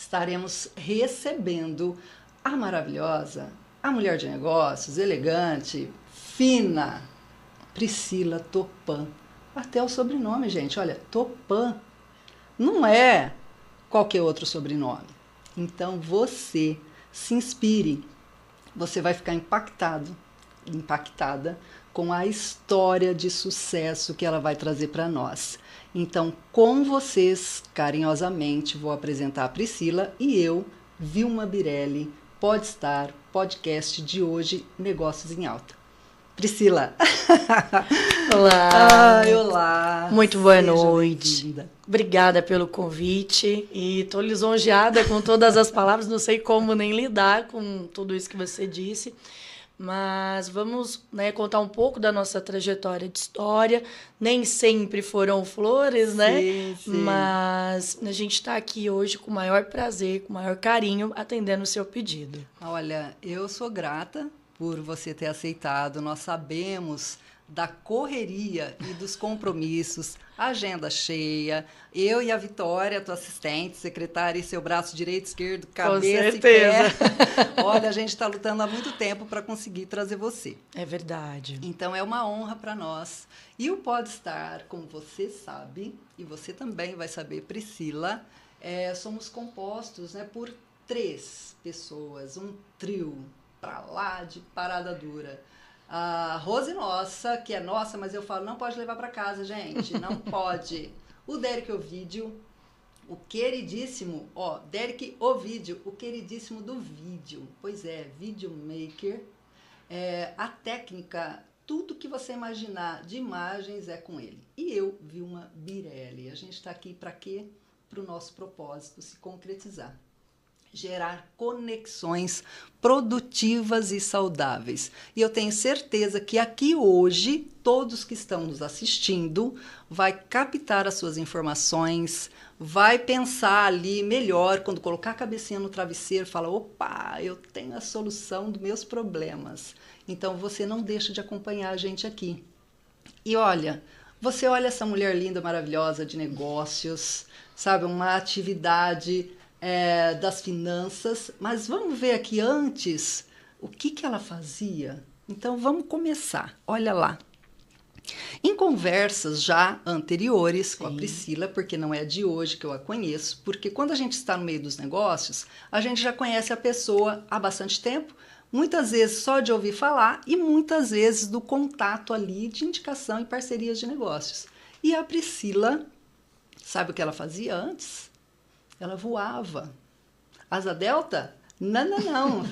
estaremos recebendo a maravilhosa, a mulher de negócios, elegante, fina, Priscila Topã. Até o sobrenome, gente, olha, Topã. Não é qualquer outro sobrenome. Então, você se inspire. Você vai ficar impactada com a história de sucesso que ela vai trazer para nós. Então, com vocês, carinhosamente, vou apresentar a Priscila e eu, Vilma Birelli, Podstar, podcast de hoje, Negócios em Alta. Priscila. Olá. Ai, olá. Muito boa noite. Obrigada pelo convite e estou lisonjeada com todas as palavras, não sei como nem lidar com tudo isso que você disse, mas vamos, contar um pouco da nossa trajetória de história. Nem sempre foram flores, né? Sim. Mas a gente está aqui hoje com o maior prazer, com o maior carinho, atendendo o seu pedido. Olha, eu sou grata por você ter aceitado. Nós sabemos da correria e dos compromissos, agenda cheia. Eu e a Vitória, tua assistente, secretária, e seu braço direito, esquerdo, cabeça e pé. Olha, a gente está lutando há muito tempo para conseguir trazer você. É verdade. Então, é uma honra para nós. E o Podstar, como você sabe, e você também vai saber, Priscila, somos compostos, por 3 pessoas, um trio para lá de parada dura. A Rose nossa, que é nossa, mas eu falo, não pode levar para casa, gente, não pode. O Derek Ovidio, o queridíssimo, Derek Ovidio, o queridíssimo do vídeo. Pois é, videomaker. A técnica, tudo que você imaginar de imagens é com ele. E eu, Vilma Birelli. A gente está aqui para quê? Para o nosso propósito se concretizar. Gerar conexões produtivas e saudáveis. E eu tenho certeza que aqui hoje, todos que estão nos assistindo, vai captar as suas informações, vai pensar ali melhor, quando colocar a cabecinha no travesseiro, fala, opa, eu tenho a solução dos meus problemas. Então, você não deixa de acompanhar a gente aqui. E olha, você olha essa mulher linda, maravilhosa de negócios, sabe, uma atividade das finanças, mas vamos ver aqui antes o que ela fazia. Então, vamos começar. Olha lá. Em conversas já anteriores com a Priscila, porque não é de hoje que eu a conheço, porque quando a gente está no meio dos negócios, a gente já conhece a pessoa há bastante tempo, muitas vezes só de ouvir falar e muitas vezes do contato ali de indicação e parcerias de negócios. E a Priscila, sabe o que ela fazia antes? Ela voava. Asa delta? Não.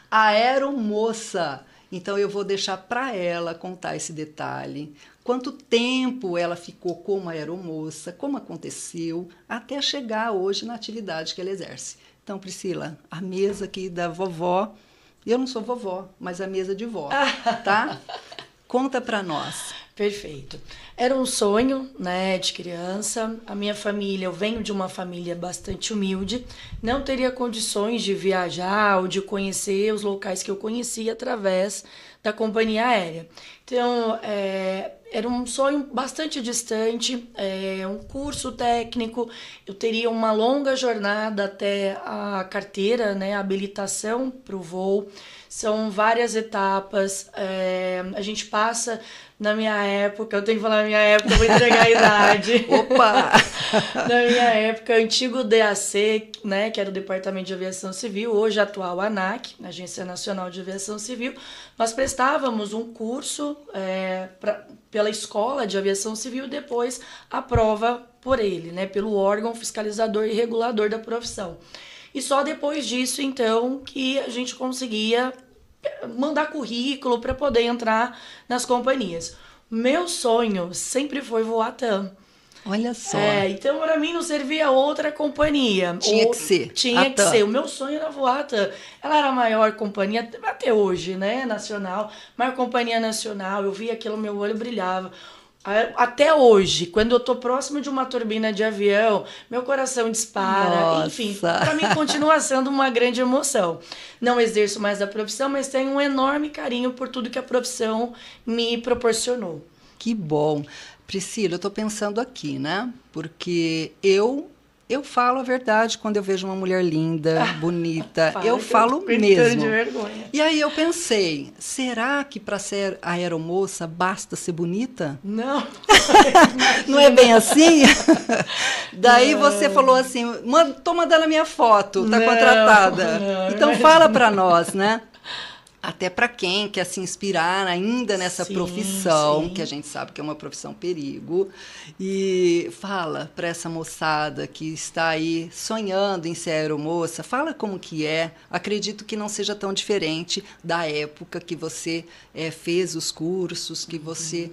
Aeromoça. Então, eu vou deixar para ela contar esse detalhe. Quanto tempo ela ficou como aeromoça, como aconteceu, até chegar hoje na atividade que ela exerce. Então, Priscila, a mesa aqui da vovó, eu não sou vovó, mas a mesa de vó, tá? Conta para nós. Perfeito. Era um sonho, de criança. A minha família, eu venho de uma família bastante humilde, não teria condições de viajar ou de conhecer os locais que eu conhecia através da companhia aérea. Então, era um sonho bastante distante, um curso técnico, eu teria uma longa jornada até a carteira, a habilitação para o voo. São várias etapas, a gente passa, na minha época, eu tenho que falar na minha época, eu vou entregar a idade. Opa! Na minha época, antigo DAC, que era o Departamento de Aviação Civil, hoje atual ANAC, Agência Nacional de Aviação Civil, nós prestávamos um curso pela Escola de Aviação Civil, depois a prova por ele, pelo órgão fiscalizador e regulador da profissão. E só depois disso, então, que a gente conseguia mandar currículo para poder entrar nas companhias. Meu sonho sempre foi voar TAM. Olha só. Então, para mim, não servia outra companhia. Tinha que ser. Tinha que ser. O meu sonho era voar a TAM. Ela era a maior companhia, até hoje, nacional. Maior companhia nacional. Eu via aquilo, meu olho brilhava. Até hoje, quando eu tô próximo de uma turbina de avião, meu coração dispara. Nossa. Enfim, para mim continua sendo uma grande emoção. Não exerço mais a profissão, mas tenho um enorme carinho por tudo que a profissão me proporcionou. Que bom. Priscila, eu tô pensando aqui, porque eu Eu falo a verdade quando eu vejo uma mulher linda, bonita. Eu que falo tô mesmo. de vergonha. E aí eu pensei, será que para ser aeromoça basta ser bonita? Não. Não é bem assim? Daí você falou assim, tô mandando a minha foto, tá contratada. Então fala para nós, né? Até para quem quer se inspirar ainda nessa profissão, que a gente sabe que é uma profissão perigo, e fala para essa moçada que está aí sonhando em ser aeromoça, fala como que é. Acredito que não seja tão diferente da época que você fez os cursos, que você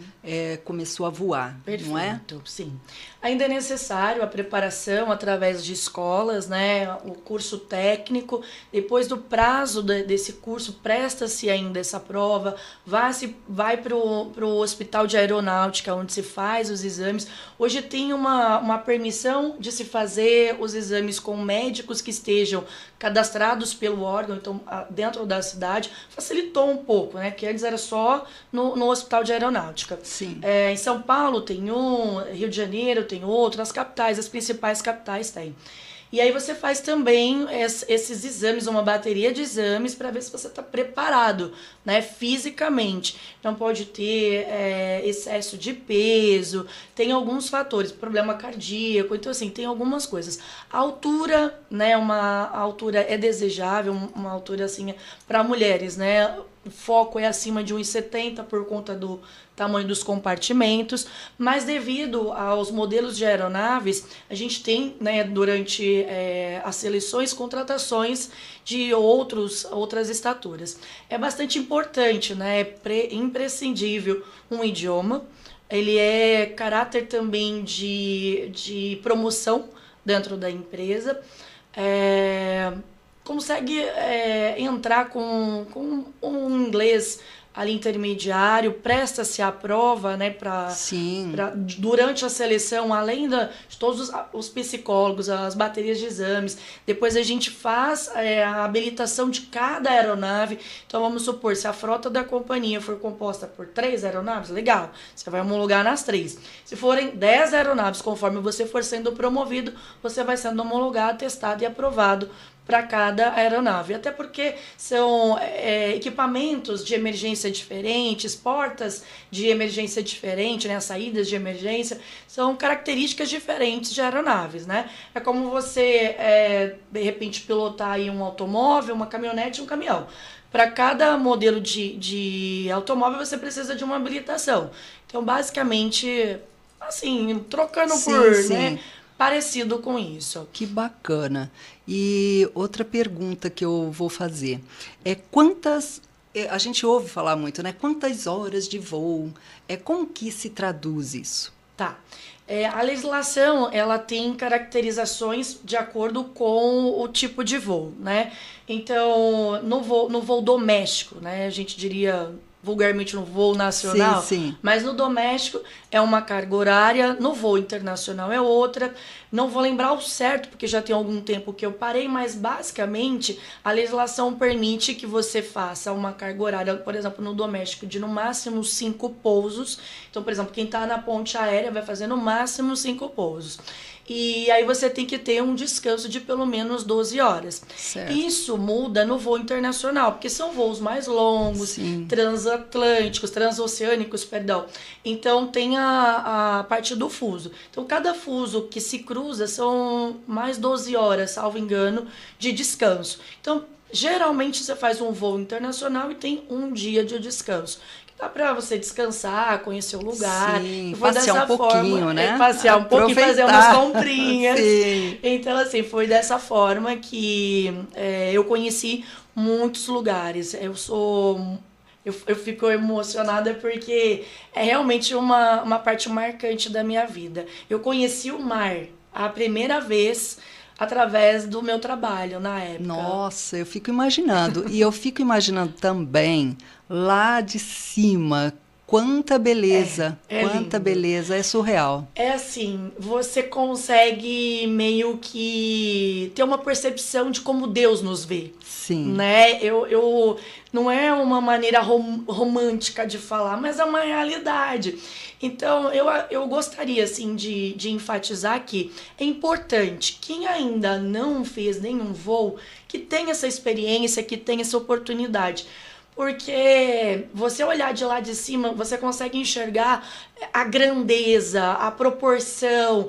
começou a voar, não é? Perfeito, sim. Ainda é necessário a preparação através de escolas, né? O curso técnico. Depois do prazo desse curso, presta-se ainda essa prova. Vai para o hospital de aeronáutica, onde se faz os exames. Hoje tem uma permissão de se fazer os exames com médicos que estejam cadastrados pelo órgão, então dentro da cidade, facilitou um pouco, né? Que antes era só no hospital de aeronáutica. Sim. Em São Paulo tem um, Rio de Janeiro tem outro, as capitais, as principais capitais tem. E aí você faz também esses exames, uma bateria de exames para ver se você está preparado, né, fisicamente. Não pode ter excesso de peso, tem alguns fatores, problema cardíaco, então assim, tem algumas coisas. A altura, né, a altura é desejável, uma altura assim para mulheres, né? O foco é acima de 1,70 por conta do tamanho dos compartimentos, mas devido aos modelos de aeronaves, a gente tem, né, durante as seleções, contratações de outras estaturas. É bastante importante, né, imprescindível um idioma, ele é caráter também de promoção dentro da empresa, consegue entrar com um inglês ali intermediário, presta-se a prova, né, durante a seleção, além de todos os psicólogos, as baterias de exames, depois a gente faz a habilitação de cada aeronave. Então vamos supor, se a frota da companhia for composta por 3 aeronaves, legal, você vai homologar nas 3. Se forem 10 aeronaves, conforme você for sendo promovido, você vai sendo homologado, testado e aprovado para cada aeronave, até porque são equipamentos de emergência diferentes, portas de emergência diferentes, né, saídas de emergência, são características diferentes de aeronaves, né? É como você, de repente, pilotar aí um automóvel, uma caminhonete e um caminhão. Para cada modelo de automóvel, você precisa de uma habilitação. Então, basicamente, assim, trocando sim. né, parecido com isso. Que bacana. E outra pergunta que eu vou fazer é quantas... A gente ouve falar muito, né? Quantas horas de voo? Como que se traduz isso? Tá. A legislação, ela tem caracterizações de acordo com o tipo de voo, né? Então, no voo doméstico, né? A gente diria vulgarmente no voo nacional, sim. Mas no doméstico é uma carga horária, no voo internacional é outra. Não vou lembrar o certo, porque já tem algum tempo que eu parei, mas basicamente a legislação permite que você faça uma carga horária, por exemplo, no doméstico, de no máximo 5 pousos. Então, por exemplo, quem está na ponte aérea vai fazer no máximo 5 pousos. E aí você tem que ter um descanso de pelo menos 12 horas. Certo. Isso muda no voo internacional, porque são voos mais longos, transatlânticos, transoceânicos, perdão. Então tem a parte do fuso. Então cada fuso que se cruza são mais 12 horas, salvo engano, de descanso. Então geralmente você faz um voo internacional e tem um dia de descanso. Dá para você descansar, conhecer o lugar. Sim, passear um pouquinho, né? Passear um pouquinho, fazer umas comprinhas. Sim. Então, assim, foi dessa forma que eu conheci muitos lugares. Eu fico emocionada porque é realmente uma parte marcante da minha vida. Eu conheci o mar a primeira vez através do meu trabalho na época. Nossa, eu fico imaginando. E eu fico imaginando também lá de cima quanta beleza, quanta lindo. beleza, é surreal. É assim, você consegue meio que ter uma percepção de como Deus nos vê. Sim. Né? Não é uma maneira romântica de falar, mas é uma realidade. Então, eu gostaria, assim, de enfatizar que é importante, quem ainda não fez nenhum voo, que tenha essa experiência, que tenha essa oportunidade. Porque você olhar de lá de cima, você consegue enxergar a grandeza, a proporção,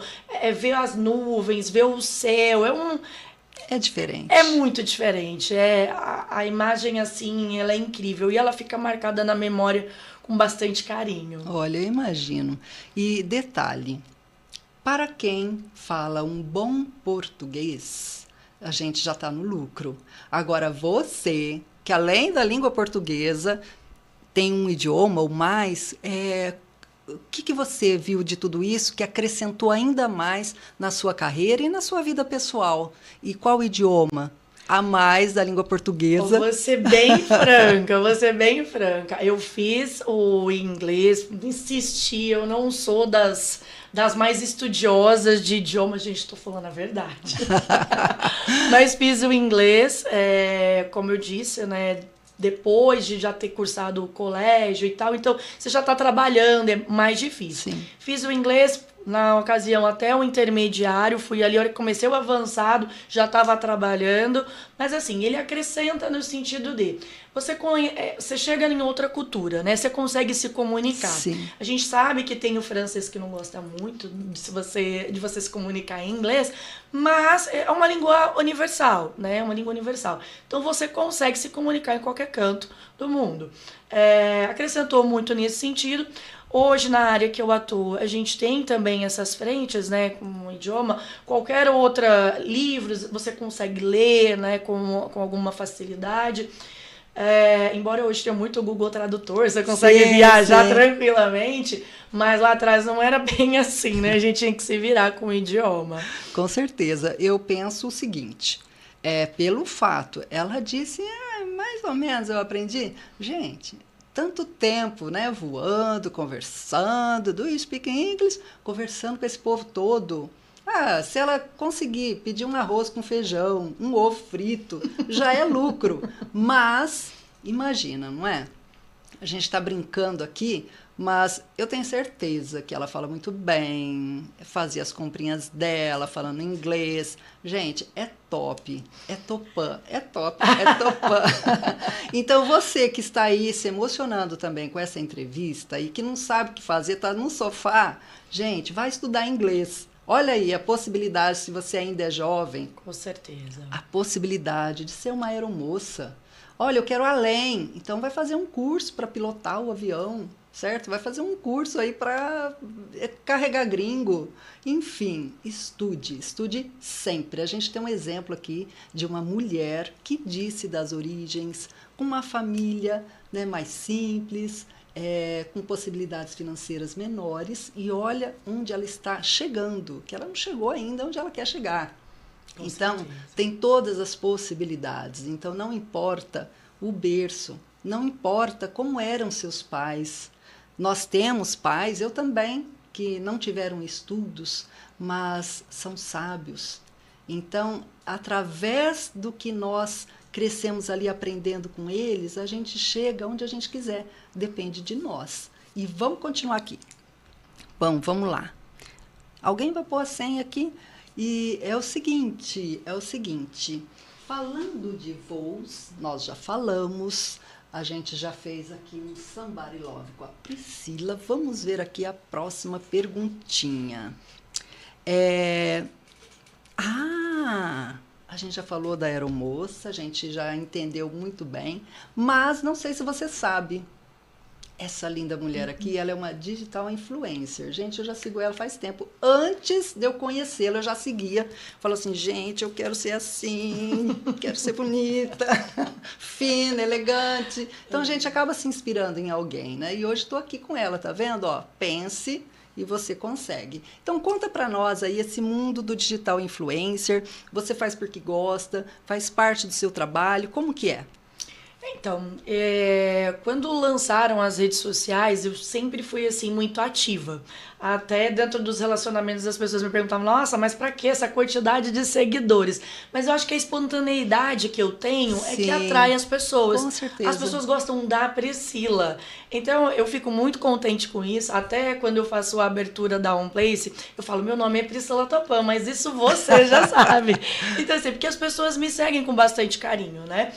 ver as nuvens, ver o céu. É diferente. É muito diferente. A imagem, assim, ela é incrível. E ela fica marcada na memória com bastante carinho. Olha, eu imagino. E detalhe, para quem fala um bom português, a gente já está no lucro. Agora, você, que além da língua portuguesa, tem um idioma ou mais, o que você viu de tudo isso que acrescentou ainda mais na sua carreira e na sua vida pessoal? E qual idioma a mais da língua portuguesa? Vou ser bem franca, vou ser bem franca. Eu fiz o inglês, insisti, eu não sou das mais estudiosas de idioma, gente, estou falando a verdade. Mas fiz o inglês, como eu disse, né? Depois de já ter cursado o colégio e tal, então você já está trabalhando, é mais difícil. Sim. Fiz o inglês, na ocasião, até o intermediário, fui ali, comecei o avançado, já estava trabalhando, mas assim, ele acrescenta no sentido de, você chega em outra cultura, né? Você consegue se comunicar. Sim. A gente sabe que tem o francês que não gosta muito de você se comunicar em inglês, mas é uma língua universal, né? É uma língua universal. Então você consegue se comunicar em qualquer canto do mundo. Acrescentou muito nesse sentido. Hoje, na área que eu atuo, a gente tem também essas frentes, né, com o idioma. Qualquer outra livro você consegue ler, né, com alguma facilidade. Embora hoje tenha muito Google Tradutor, você consegue viajar tranquilamente, mas lá atrás não era bem assim, né? A gente tinha que se virar com o idioma. Com certeza. Eu penso o seguinte, pelo fato, ela disse, mais ou menos eu aprendi. Gente, tanto tempo, né, voando, conversando, do you speak English, conversando com esse povo todo. Se ela conseguir pedir um arroz com feijão, um ovo frito, já é lucro. Mas, imagina, não é? A gente está brincando aqui, mas eu tenho certeza que ela fala muito bem, fazia as comprinhas dela, falando inglês. Gente, é top, é topã, é top, é topã. Então, você que está aí se emocionando também com essa entrevista e que não sabe o que fazer, está no sofá, gente, vai estudar inglês. Olha aí a possibilidade, se você ainda é jovem. Com certeza. A possibilidade de ser uma aeromoça. Olha, eu quero além. Então, vai fazer um curso para pilotar o avião, certo? Vai fazer um curso aí para carregar gringo. Enfim, estude sempre. A gente tem um exemplo aqui de uma mulher que disse das origens, com uma família, né, mais simples, com possibilidades financeiras menores, e olha onde ela está chegando, que ela não chegou ainda onde ela quer chegar. Com então, certeza. Tem todas as possibilidades. Então, não importa o berço, não importa como eram seus pais. Nós temos pais, eu também, que não tiveram estudos, mas são sábios. Então, através do que nós crescemos ali aprendendo com eles, a gente chega onde a gente quiser. Depende de nós. E vamos continuar aqui. Bom, vamos lá. Alguém vai pôr a senha aqui? E é o seguinte, falando de voos, nós já falamos, a gente já fez aqui um Somebody Love com a Priscila. Vamos ver aqui a próxima perguntinha. A gente já falou da aeromoça, a gente já entendeu muito bem, mas não sei se você sabe, essa linda mulher aqui, ela é uma digital influencer. Gente, eu já sigo ela faz tempo. Antes de eu conhecê-la, eu já seguia. Falou assim, gente, eu quero ser assim, quero ser bonita, fina, elegante. Então, a gente acaba se inspirando em alguém, né? E hoje estou aqui com ela, tá vendo? Ó, pense e você consegue. Então, conta para nós aí esse mundo do digital influencer. Você faz porque gosta, faz parte do seu trabalho, como que é? Então, quando lançaram as redes sociais, eu sempre fui, assim, muito ativa. Até dentro dos relacionamentos as pessoas me perguntavam, nossa, mas pra que essa quantidade de seguidores? Mas eu acho que a espontaneidade que eu tenho é que atrai as pessoas. Com certeza. As pessoas gostam da Priscila. Então, eu fico muito contente com isso. Até quando eu faço a abertura da OnPlace, eu falo, meu nome é Priscila Topan, mas isso você já sabe. Então, assim, porque as pessoas me seguem com bastante carinho, né?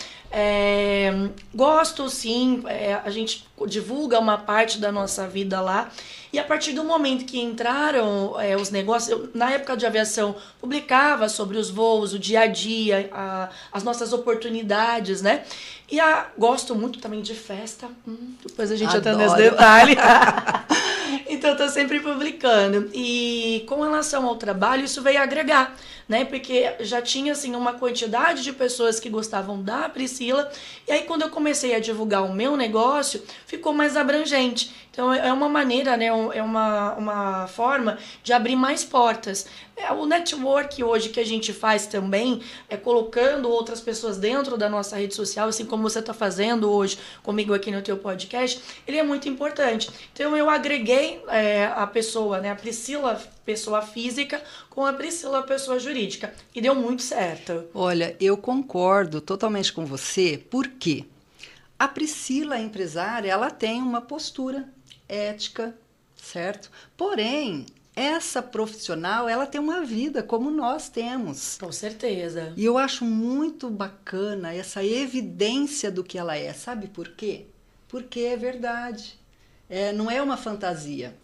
Gosto, sim, a gente divulga uma parte da nossa vida lá. E a partir do momento que entraram os negócios, eu, na época de aviação, publicava sobre os voos, o dia a dia, as nossas oportunidades, né? E gosto muito também de festa. Depois a gente entra nesse detalhe. Então, eu tô sempre publicando. E com relação ao trabalho, isso veio agregar, né? Porque já tinha, assim, uma quantidade de pessoas que gostavam da Priscila. E aí, quando eu comecei a divulgar o meu negócio, ficou mais abrangente. Então, é uma maneira, né? É uma forma de abrir mais portas. O network hoje que a gente faz também, colocando outras pessoas dentro da nossa rede social, assim como você está fazendo hoje comigo aqui no teu podcast, ele é muito importante. Então, eu agreguei a pessoa, né? A Priscila, pessoa física, com a Priscila, pessoa jurídica. E deu muito certo. Olha, eu concordo totalmente com você, porque a Priscila, a empresária, ela tem uma postura ética, certo? Porém, essa profissional, ela tem uma vida como nós temos. Com certeza. E eu acho muito bacana essa evidência do que ela é. Sabe por quê? Porque é verdade. Não é uma fantasia.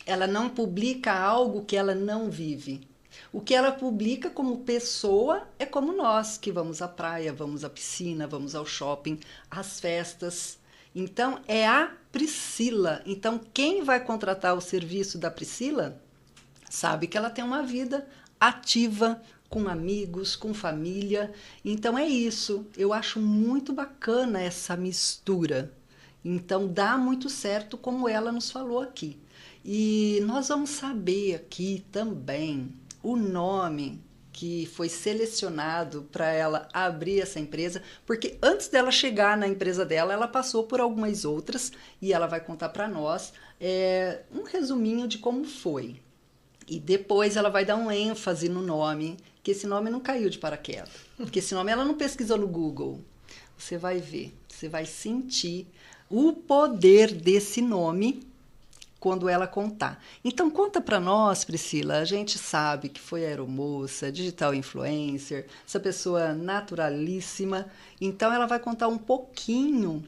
Ela não publica algo que ela não vive. O que ela publica como pessoa é como nós, que vamos à praia, vamos à piscina, vamos ao shopping, às festas. Então, é a Priscila. Então, quem vai contratar o serviço da Priscila sabe que ela tem uma vida ativa, com amigos, com família. Então, é isso. Eu acho muito bacana essa mistura. Então, dá muito certo, como ela nos falou aqui. E nós vamos saber aqui também o nome que foi selecionado para ela abrir essa empresa, porque antes dela chegar na empresa dela, ela passou por algumas outras e ela vai contar para nós um resuminho de como foi. E depois ela vai dar um ênfase no nome, que esse nome não caiu de paraquedas, porque esse nome ela não pesquisou no Google. Você vai ver, você vai sentir o poder desse nome quando ela contar. Então, conta para nós, Priscila, a gente sabe que foi aeromoça, digital influencer, essa pessoa naturalíssima, então ela vai contar um pouquinho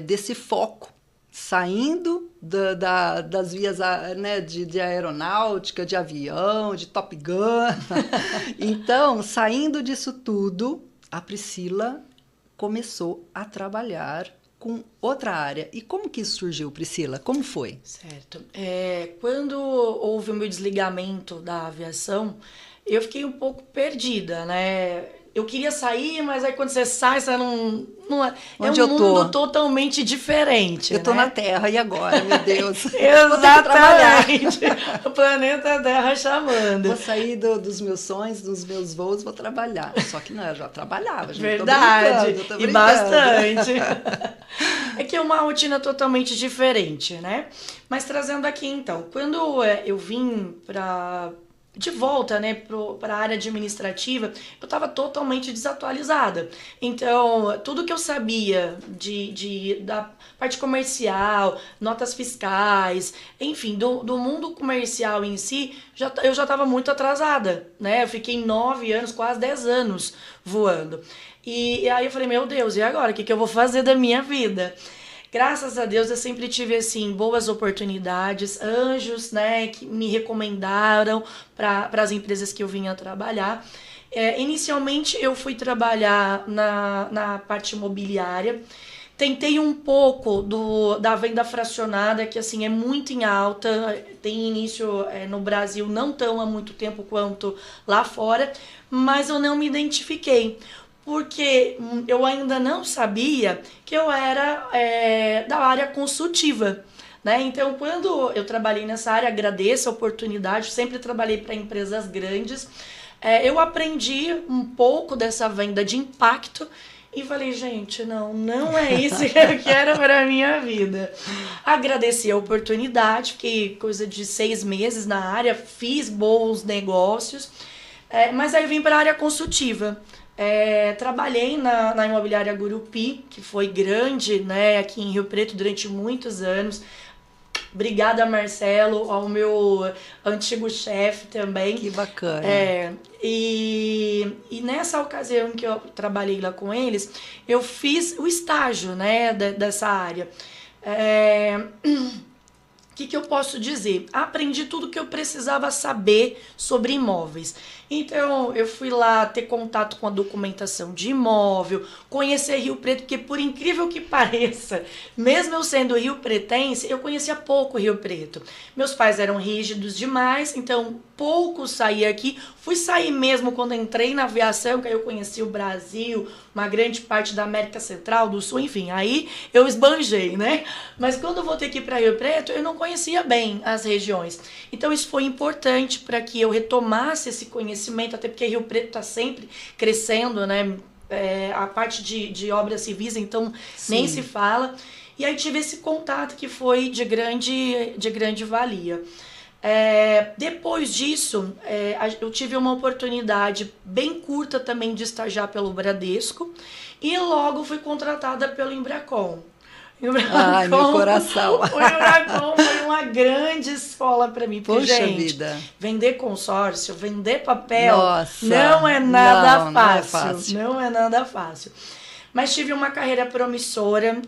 desse foco, saindo das vias, né, de aeronáutica, de avião, de Top Gun. Então, saindo disso tudo, a Priscila começou a trabalhar com outra área. E como que isso surgiu, Priscila? Como foi? Certo. Quando houve o meu desligamento da aviação, eu fiquei um pouco perdida, né? Eu queria sair, mas aí quando você sai, você não Onde é um mundo totalmente diferente. Eu tô né? na Terra, e agora, meu Deus? Exatamente. O planeta Terra chamando. Vou sair dos meus sonhos, dos meus voos, vou trabalhar. Só que não, eu já trabalhava, gente. Verdade. Tô brincando. E bastante. É que é uma rotina totalmente diferente, né? Mas trazendo aqui, então, quando eu vim de volta, né, para a área administrativa, eu estava totalmente desatualizada. Então, tudo que eu sabia da parte comercial, notas fiscais, enfim, do mundo comercial em si, eu já estava muito atrasada, né? Eu fiquei 9 anos, quase 10 anos voando. E aí eu falei, meu Deus, e agora? O que eu vou fazer da minha vida? Graças a Deus eu sempre tive assim boas oportunidades, anjos, né, que me recomendaram para as empresas que eu vinha trabalhar. Inicialmente eu fui trabalhar na parte imobiliária. Tentei um pouco da venda fracionada, que assim é muito em alta, tem início no Brasil não tão há muito tempo quanto lá fora, mas eu não me identifiquei. Porque eu ainda não sabia que eu era da área consultiva, né? Então, quando eu trabalhei nessa área, agradeço a oportunidade, sempre trabalhei para empresas grandes, eu aprendi um pouco dessa venda de impacto E falei, gente, não é isso que eu quero para a minha vida. Agradeci a oportunidade, fiquei coisa de 6 meses na área, fiz bons negócios, mas aí eu vim para a área consultiva. Trabalhei na imobiliária Gurupi, que foi grande, né, aqui em Rio Preto durante muitos anos. Obrigada, Marcelo, ao meu antigo chefe também. Que bacana. E nessa ocasião que eu trabalhei lá com eles, eu fiz o estágio, né, dessa área. O que eu posso dizer? Aprendi tudo que eu precisava saber sobre imóveis. Então, eu fui lá ter contato com a documentação de imóvel, conhecer Rio Preto, porque por incrível que pareça, mesmo eu sendo rio-pretense, eu conhecia pouco Rio Preto. Meus pais eram rígidos demais, então pouco saí aqui. Fui sair mesmo quando entrei na aviação, que aí eu conheci o Brasil, uma grande parte da América Central, do Sul, enfim, aí eu esbanjei, né? Mas quando eu voltei aqui para Rio Preto, eu não conhecia bem as regiões. Então isso foi importante para que eu retomasse esse conhecimento, até porque Rio Preto está sempre crescendo, né? A parte de obras civis, então nem se fala. E aí tive esse contato que foi de grande valia. Depois disso, eu tive uma oportunidade bem curta também de estagiar pelo Bradesco e logo fui contratada pelo Embracon. Ai, meu coração. O Embracon foi uma grande escola para mim. Porque, Poxa gente, vida. Vender consórcio, vender papel, Nossa, não é nada não é fácil. fácil. Não é nada fácil. Mas tive uma carreira promissora.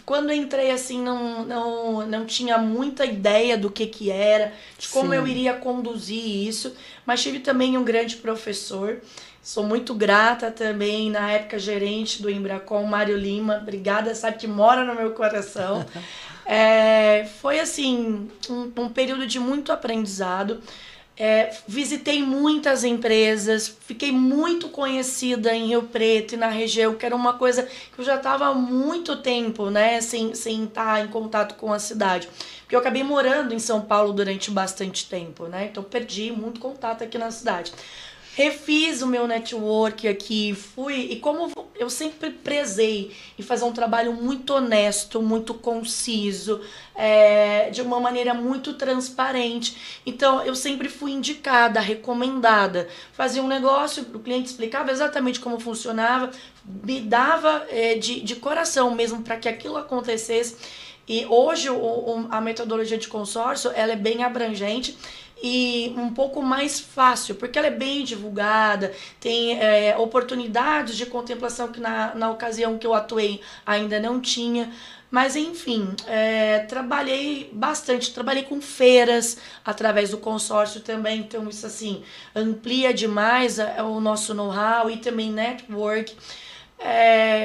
Quando entrei, assim, não tinha muita ideia do que era, de como eu iria conduzir isso. Mas tive também um grande professor. Sou muito grata também, na época, gerente do Embracon, Mário Lima. Obrigada, sabe que mora no meu coração. Foi, assim, um período de muito aprendizado. Visitei muitas empresas, fiquei muito conhecida em Rio Preto e na região, que era uma coisa que eu já estava há muito tempo, né, sem estar em contato com a cidade. Porque eu acabei morando em São Paulo durante bastante tempo, né, então perdi muito contato aqui na cidade. Refiz o meu network aqui, e como eu sempre prezei em fazer um trabalho muito honesto, muito conciso, de uma maneira muito transparente. Então, eu sempre fui indicada, recomendada. Fazia um negócio, o cliente explicava exatamente como funcionava, me dava de coração mesmo para que aquilo acontecesse. E hoje a metodologia de consórcio ela é bem abrangente e um pouco mais fácil, porque ela é bem divulgada, tem oportunidades de contemplação que na ocasião que eu atuei ainda não tinha. Mas enfim, trabalhei bastante, trabalhei com feiras através do consórcio também, então isso assim amplia demais o nosso know-how e também network.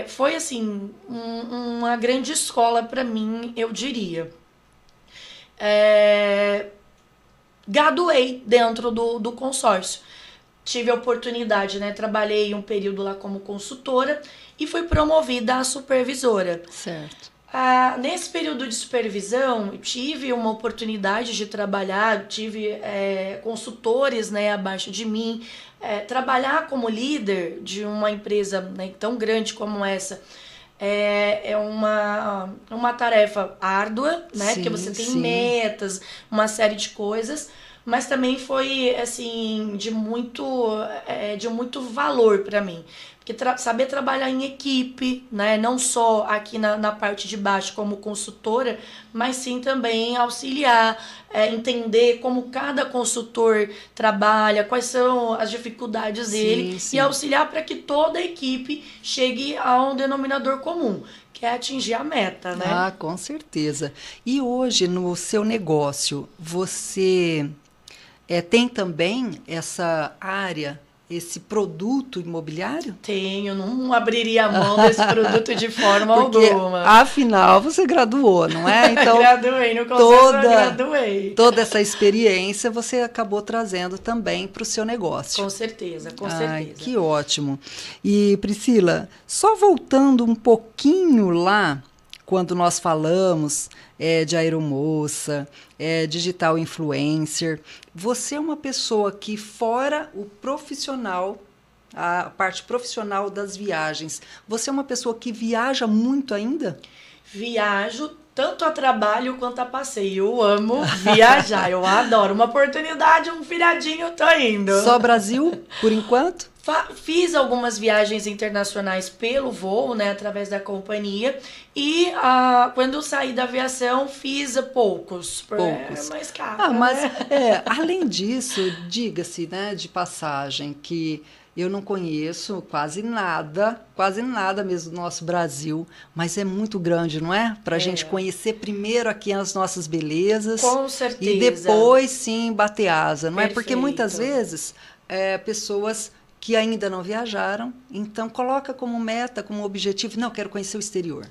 Foi assim uma grande escola para mim, eu diria. Graduei dentro do consórcio. Tive a oportunidade, né? Trabalhei um período lá como consultora e fui promovida a supervisora. Certo. Nesse período de supervisão, tive uma oportunidade de trabalhar, tive consultores, né, abaixo de mim. Trabalhar como líder de uma empresa, né, tão grande como essa é uma tarefa árdua, né? Sim, porque você tem sim. metas, uma série de coisas, mas também foi assim de muito valor para mim. Porque saber trabalhar em equipe, né? Não só aqui na parte de baixo como consultora, mas sim também auxiliar, entender como cada consultor trabalha, quais são as dificuldades dele, Sim. e auxiliar para que toda a equipe chegue a um denominador comum, que é atingir a meta, né? Com certeza. E hoje, no seu negócio, você tem também essa área, esse produto imobiliário? Tenho, não abriria a mão desse produto de forma Porque, alguma. afinal, você graduou, não é? Então, graduei, no consórcio eu graduei. Toda essa experiência você acabou trazendo também para o seu negócio. Com certeza, com Ai, certeza. que ótimo. E, Priscila, só voltando um pouquinho lá, quando nós falamos de aeromoça, digital influencer, você é uma pessoa que, fora o profissional, a parte profissional das viagens. Você é uma pessoa que viaja muito ainda? Viajo tanto a trabalho quanto a passeio. Eu amo viajar, eu adoro. Uma oportunidade, um feriadinho, eu tô indo. Só Brasil, por enquanto? Fiz algumas viagens internacionais pelo voo, né, através da companhia. E quando eu saí da aviação, fiz poucos. É mais caro, mas né? além disso, diga-se, né, de passagem, que eu não conheço quase nada mesmo do nosso Brasil, mas é muito grande, não é? Para a gente conhecer primeiro aqui as nossas belezas. Com certeza. E depois, sim, bater asa, não Perfeito. é? Porque muitas vezes pessoas que ainda não viajaram, então coloca como meta, como objetivo, não, quero conhecer o exterior.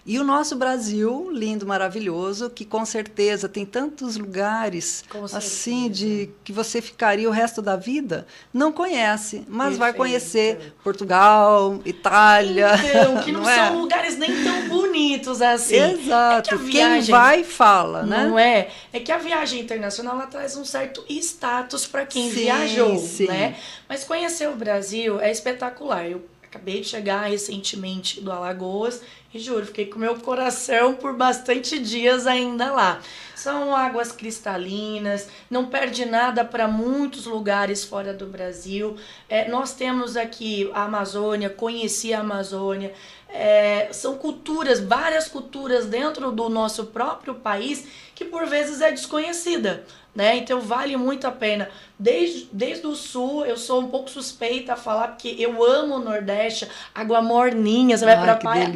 E o nosso Brasil, lindo, maravilhoso, que com certeza tem tantos lugares assim de que você ficaria o resto da vida, não conhece, mas vai conhecer Portugal, Itália. Então, que não são lugares nem tão bonitos assim. Exato. Viagem, quem vai fala, né? Não é? É que a viagem internacional ela traz um certo status para quem viajou, né? Mas conhecer o Brasil é espetacular. Eu acabei de chegar recentemente do Alagoas e juro, fiquei com meu coração por bastante dias ainda lá. São águas cristalinas, não perde nada para muitos lugares fora do Brasil. Nós temos aqui a Amazônia, conheci a Amazônia. São culturas, várias culturas dentro do nosso próprio país que por vezes é desconhecida, né? Então vale muito a pena. Desde o sul, eu sou um pouco suspeita a falar, porque eu amo o Nordeste, água morninha, você vai pra praia,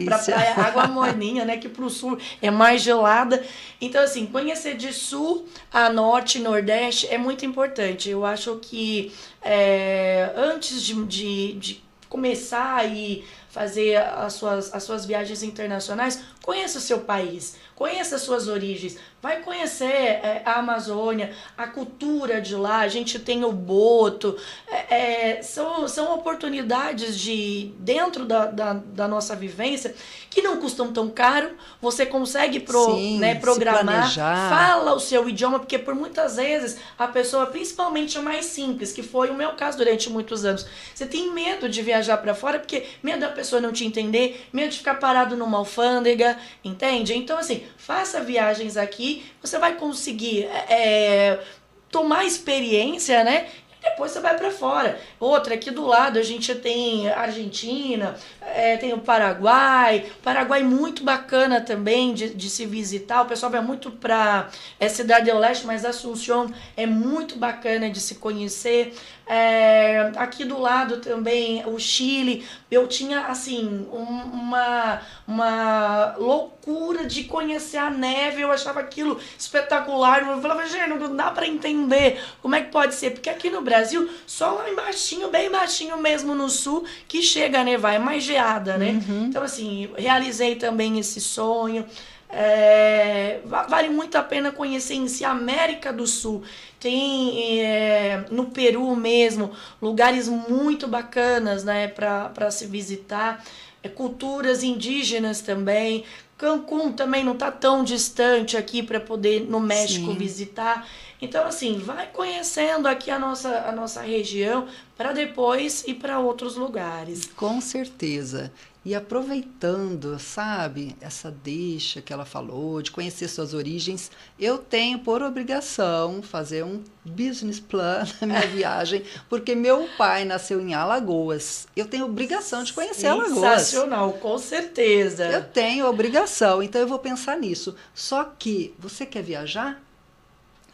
água morninha, né? Que pro sul é mais gelada. Então, assim, conhecer de sul a norte e nordeste é muito importante. Eu acho que antes de começar e fazer as suas viagens internacionais, conheça o seu país, conheça as suas origens, vai conhecer a Amazônia, a cultura de lá, a gente tem o boto, são oportunidades dentro da nossa vivência que não custam tão caro, você consegue programar, fala o seu idioma, porque por muitas vezes a pessoa, principalmente a mais simples, que foi o meu caso durante muitos anos, você tem medo de viajar para fora, porque medo da pessoa não te entender, medo de ficar parado numa alfândega, entende? Então, assim, faça viagens aqui, você vai conseguir tomar experiência, né? E depois você vai para fora. Outra, aqui do lado a gente tem a Argentina, tem o Paraguai. Paraguai muito bacana também de se visitar. O pessoal vai muito para Cidade del Leste, mas Asunción é muito bacana de se conhecer. Aqui do lado também o Chile. Eu tinha assim uma loucura de conhecer a neve. Eu achava aquilo espetacular. Eu falava, gente, não dá para entender como é que pode ser, porque aqui no Brasil só lá embaixinho, bem baixinho mesmo no sul, que chega a nevar, é mais geada, né? Então assim, realizei também esse sonho. Vale muito a pena conhecer em si a América do Sul. Tem no Peru mesmo lugares muito bacanas, né, para se visitar, culturas indígenas também. Cancún também não está tão distante aqui para poder no México visitar. Então, assim, vai conhecendo aqui a nossa região para depois ir para outros lugares. Com certeza. E aproveitando, sabe, essa deixa que ela falou, de conhecer suas origens, eu tenho por obrigação fazer um business plan na minha viagem, porque meu pai nasceu em Alagoas. Eu tenho obrigação de conhecer Alagoas. Sensacional, com certeza. Eu tenho obrigação, então eu vou pensar nisso. Só que você quer viajar?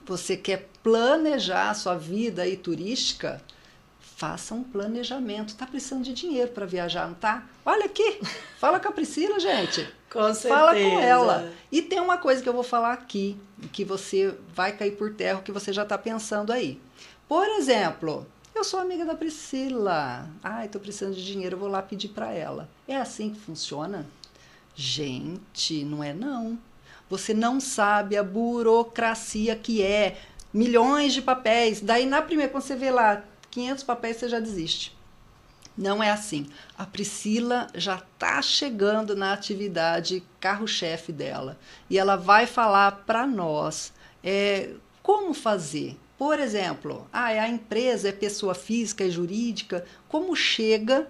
Você quer planejar a sua vida aí turística? Faça um planejamento. Está precisando de dinheiro para viajar, não tá? Olha aqui, fala com a Priscila, gente. Com certeza. Fala com ela. E tem uma coisa que eu vou falar aqui, que você vai cair por terra, que você já está pensando aí. Por exemplo, eu sou amiga da Priscila. Ai, estou precisando de dinheiro, eu vou lá pedir para ela. É assim que funciona? Gente, não é não. Você não sabe a burocracia que é. Milhões de papéis. Daí, na primeira, quando você vê lá 500 papéis, você já desiste. Não é assim. A Priscila já está chegando na atividade carro-chefe dela. E ela vai falar para nós como fazer. Por exemplo, a empresa é pessoa física, é jurídica, como chega?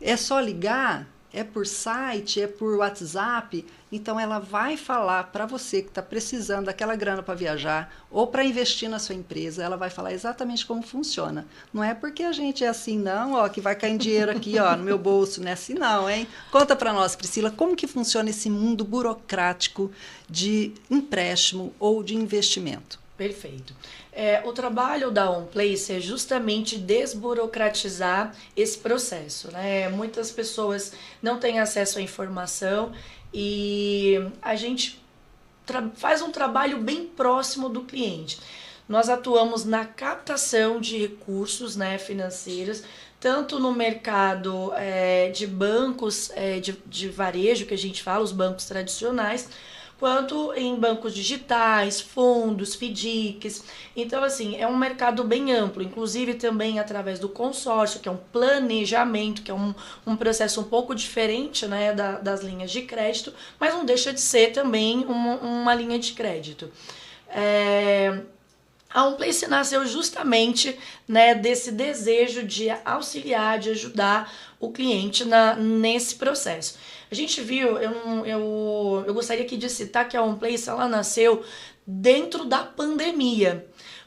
É só ligar? É por site? É por WhatsApp? Então, ela vai falar para você que está precisando daquela grana para viajar ou para investir na sua empresa, ela vai falar exatamente como funciona. Não é porque a gente é assim, não, ó, que vai cair dinheiro aqui, ó, no meu bolso, não é assim não, hein? Conta para nós, Priscila, como que funciona esse mundo burocrático de empréstimo ou de investimento? Perfeito. O trabalho da OnPlace é justamente desburocratizar esse processo, né? Muitas pessoas não têm acesso à informação e a gente faz um trabalho bem próximo do cliente. Nós atuamos na captação de recursos, né, financeiros, tanto no mercado de bancos de varejo, que a gente fala, os bancos tradicionais, quanto em bancos digitais, fundos, FDICs. Então, assim, é um mercado bem amplo, inclusive também através do consórcio, que é um planejamento, que é um processo um pouco diferente, né, das linhas de crédito, mas não deixa de ser também uma linha de crédito. A OnPlace nasceu justamente, né, desse desejo de auxiliar, de ajudar o cliente nesse processo. A gente viu, eu gostaria aqui de citar que a OnPlace ela nasceu dentro da pandemia,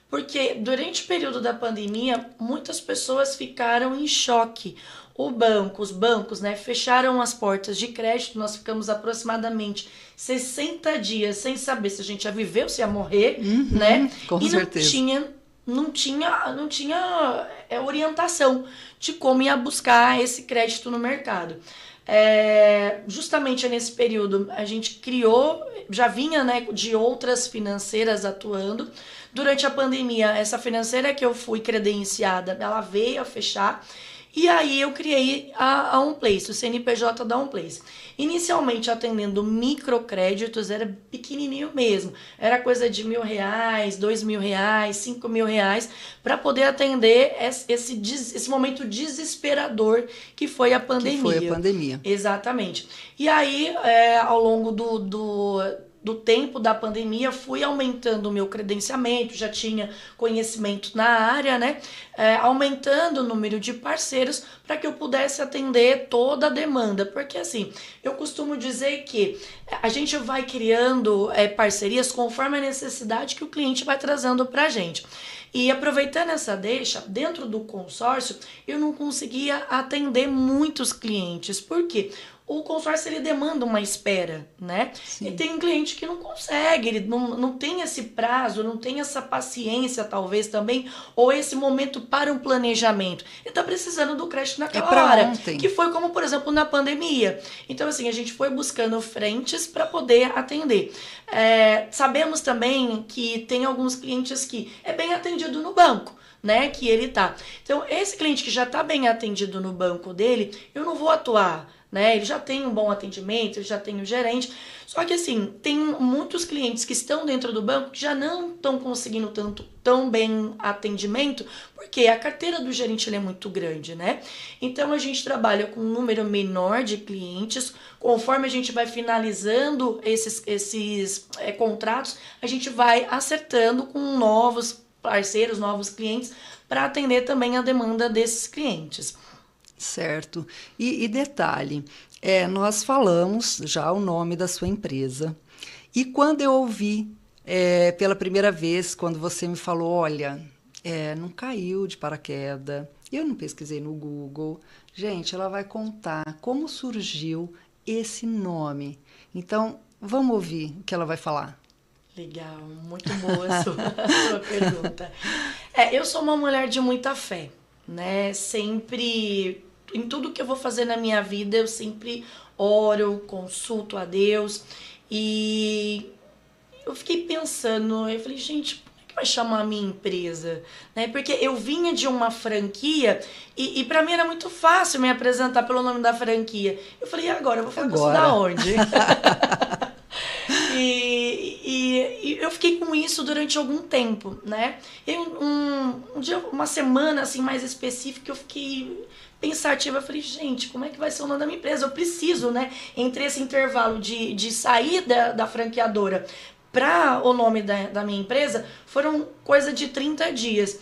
porque durante o período da pandemia muitas pessoas ficaram em choque. Os bancos, né, fecharam as portas de crédito, nós ficamos aproximadamente 60 dias sem saber se a gente ia viver ou se ia morrer, né? Com certeza. Não tinha orientação de como ia buscar esse crédito no mercado. Justamente nesse período a gente criou, já vinha, né, de outras financeiras atuando. Durante a pandemia, essa financeira que eu fui credenciada, ela veio a fechar. E aí eu criei a OnPlace, o CNPJ da OnPlace. Inicialmente atendendo microcréditos, era pequenininho mesmo. Era coisa de R$1.000, R$2.000, R$5.000, para poder atender esse momento desesperador que foi a pandemia. Que foi a pandemia. Exatamente. E aí, ao longo do tempo da pandemia, fui aumentando o meu credenciamento, já tinha conhecimento na área, né? Aumentando o número de parceiros para que eu pudesse atender toda a demanda. Porque assim, eu costumo dizer que a gente vai criando parcerias conforme a necessidade que o cliente vai trazendo para a gente. E aproveitando essa deixa, dentro do consórcio, eu não conseguia atender muitos clientes. Por quê? O consórcio ele demanda uma espera, né? Sim. E tem cliente que não consegue, ele não tem esse prazo, não tem essa paciência talvez também, ou esse momento para um planejamento. Ele tá precisando do crédito naquela hora, ontem. que foi como, por exemplo, na pandemia. Então, assim, a gente foi buscando frentes para poder atender. Sabemos também que tem alguns clientes que é bem atendido no banco, né, que ele tá. Então, esse cliente que já tá bem atendido no banco dele, eu não vou atuar, né? Ele já tem um bom atendimento, ele já tem um gerente. Só que assim, tem muitos clientes que estão dentro do banco que já não estão conseguindo tão bem atendimento, porque a carteira do gerente é muito grande, né? Então a gente trabalha com um número menor de clientes. Conforme a gente vai finalizando esses contratos, a gente vai acertando com novos parceiros, novos clientes, para atender também a demanda desses clientes. Certo. E detalhe, nós falamos já o nome da sua empresa. E quando eu ouvi pela primeira vez, quando você me falou, olha, não caiu de paraquedas, eu não pesquisei no Google. Gente, ela vai contar como surgiu esse nome. Então, vamos ouvir o que ela vai falar. Legal, muito boa a sua pergunta. Eu sou uma mulher de muita fé, né? Sempre, em tudo que eu vou fazer na minha vida, eu sempre oro, consulto a Deus. E eu fiquei pensando, eu falei, gente, como é que vai chamar a minha empresa? Né? Porque eu vinha de uma franquia e para mim era muito fácil me apresentar pelo nome da franquia. Eu falei, e agora? Eu vou falar isso da onde? E eu fiquei com isso durante algum tempo, né? E um dia, uma semana assim mais específica, eu fiquei pensativa. Eu falei, gente, como é que vai ser o nome da minha empresa? Eu preciso, né? Entre esse intervalo de sair da franqueadora para o nome da minha empresa, foram coisa de 30 dias.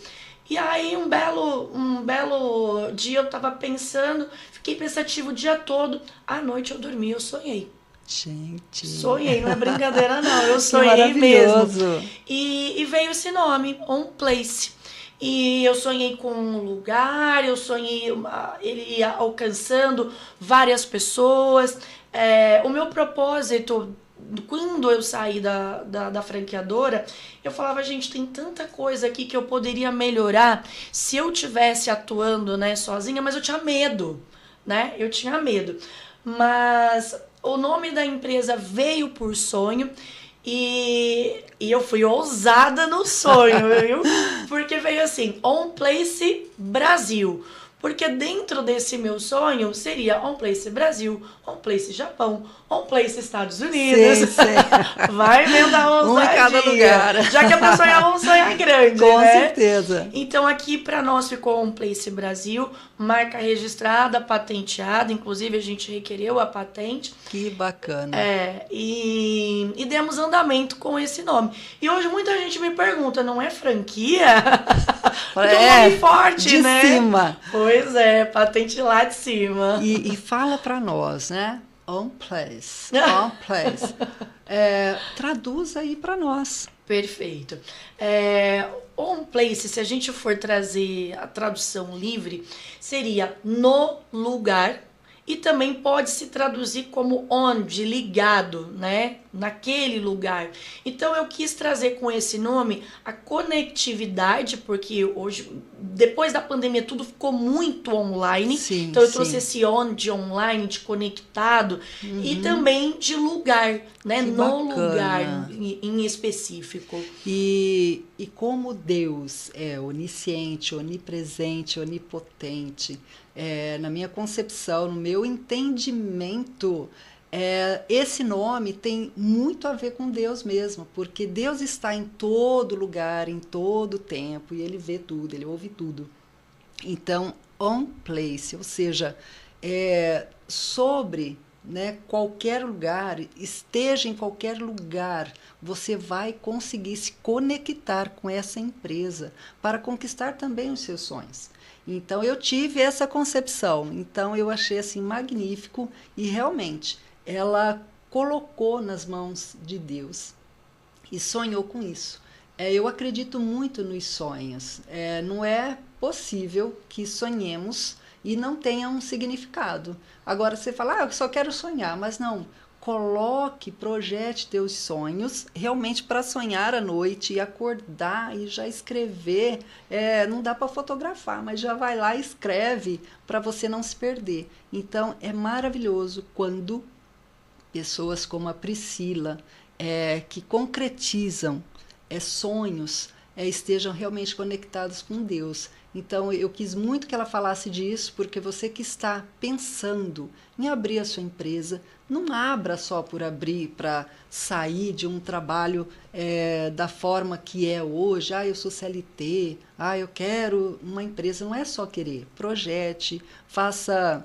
E aí, um belo dia, eu tava pensando, fiquei pensativo o dia todo. À noite eu dormi, eu sonhei. Gente. Sonhei, não é brincadeira não, eu sonhei mesmo. E veio esse nome, On Place. E eu sonhei com um lugar, eu sonhei ele alcançando várias pessoas. O meu propósito, quando eu saí da franqueadora, eu falava, gente, tem tanta coisa aqui que eu poderia melhorar se eu tivesse atuando, né, sozinha, mas eu tinha medo, né? Eu tinha medo. Mas o nome da empresa veio por sonho e eu fui ousada no sonho, viu? Porque veio assim, On Place Brasil. Porque dentro desse meu sonho seria On Place Brasil, On Place Japão, On Place Estados Unidos. Sim, sim. Vai vendo a ousadia. Um em cada lugar. Já que é pra sonhar, vamos sonhar grande, Com né? certeza. Então aqui pra nós ficou On Place Brasil, marca registrada, patenteada, inclusive a gente requereu a patente. Que bacana. E demos andamento com esse nome. E hoje muita gente me pergunta, não é franquia? Porque é um nome forte, de né? cima. Pois é, patente lá de cima. E fala pra nós, né? On Place. On Place. Traduz aí pra nós. Perfeito. On Place, se a gente for trazer a tradução livre, seria no lugar. E também pode se traduzir como onde, ligado, né? Naquele lugar. Então eu quis trazer com esse nome a conectividade, porque hoje, depois da pandemia, tudo ficou muito online. Sim, então eu trouxe esse on de online, de conectado, e também de lugar, né? Que no bacana. lugar em específico. E como Deus é onisciente, onipresente, onipotente, na minha concepção, no meu entendimento, esse nome tem muito a ver com Deus mesmo, porque Deus está em todo lugar, em todo tempo, e Ele vê tudo, Ele ouve tudo. Então, On Place, ou seja, sobre, né, qualquer lugar, esteja em qualquer lugar, você vai conseguir se conectar com essa empresa para conquistar também os seus sonhos. Então, eu tive essa concepção. Então, eu achei assim magnífico e realmente ela colocou nas mãos de Deus e sonhou com isso. Eu acredito muito nos sonhos. Não é possível que sonhemos e não tenha um significado. Agora, você fala, eu só quero sonhar, mas não. Coloque, projete teus sonhos realmente para sonhar à noite e acordar e já escrever. Não dá para fotografar, mas já vai lá e escreve para você não se perder. Então, é maravilhoso quando pessoas como a Priscila, que concretizam sonhos, estejam realmente conectados com Deus. Então, eu quis muito que ela falasse disso, porque você que está pensando em abrir a sua empresa, não abra só por abrir, para sair de um trabalho da forma que é hoje. Eu sou CLT, eu quero uma empresa. Não é só querer. Projete, faça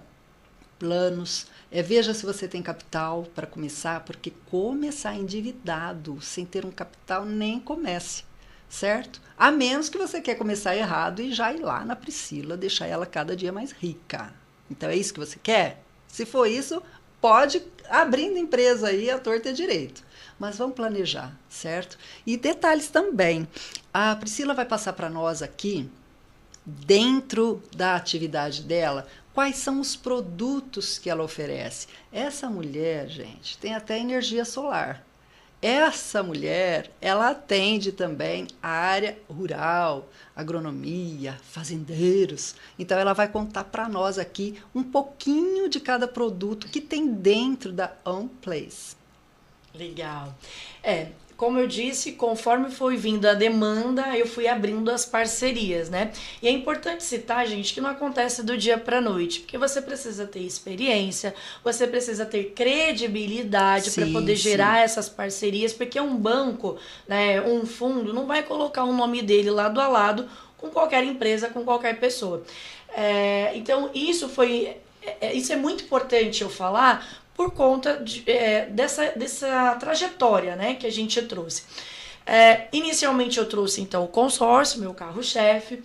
planos, veja se você tem capital para começar, porque começar endividado, sem ter um capital, nem comece. Certo? A menos que você quer começar errado e já ir lá na Priscila, deixar ela cada dia mais rica. Então, é isso que você quer? Se for isso, pode abrindo empresa aí, a torta é direito. Mas vamos planejar, certo? E detalhes também. A Priscila vai passar para nós aqui, dentro da atividade dela, quais são os produtos que ela oferece. Essa mulher, gente, tem até energia solar. Essa mulher, ela atende também a área rural, agronomia, fazendeiros. Então, ela vai contar para nós aqui um pouquinho de cada produto que tem dentro da On Place. Legal. Como eu disse, conforme foi vindo a demanda, eu fui abrindo as parcerias, né? E é importante citar, gente, que não acontece do dia para noite, porque você precisa ter experiência, você precisa ter credibilidade para poder gerar essas parcerias, porque um banco, né, um fundo, não vai colocar o nome dele lado a lado com qualquer empresa, com qualquer pessoa. Então, isso é muito importante eu falar, por conta dessa trajetória, né, que a gente trouxe. Inicialmente eu trouxe então o consórcio, meu carro-chefe,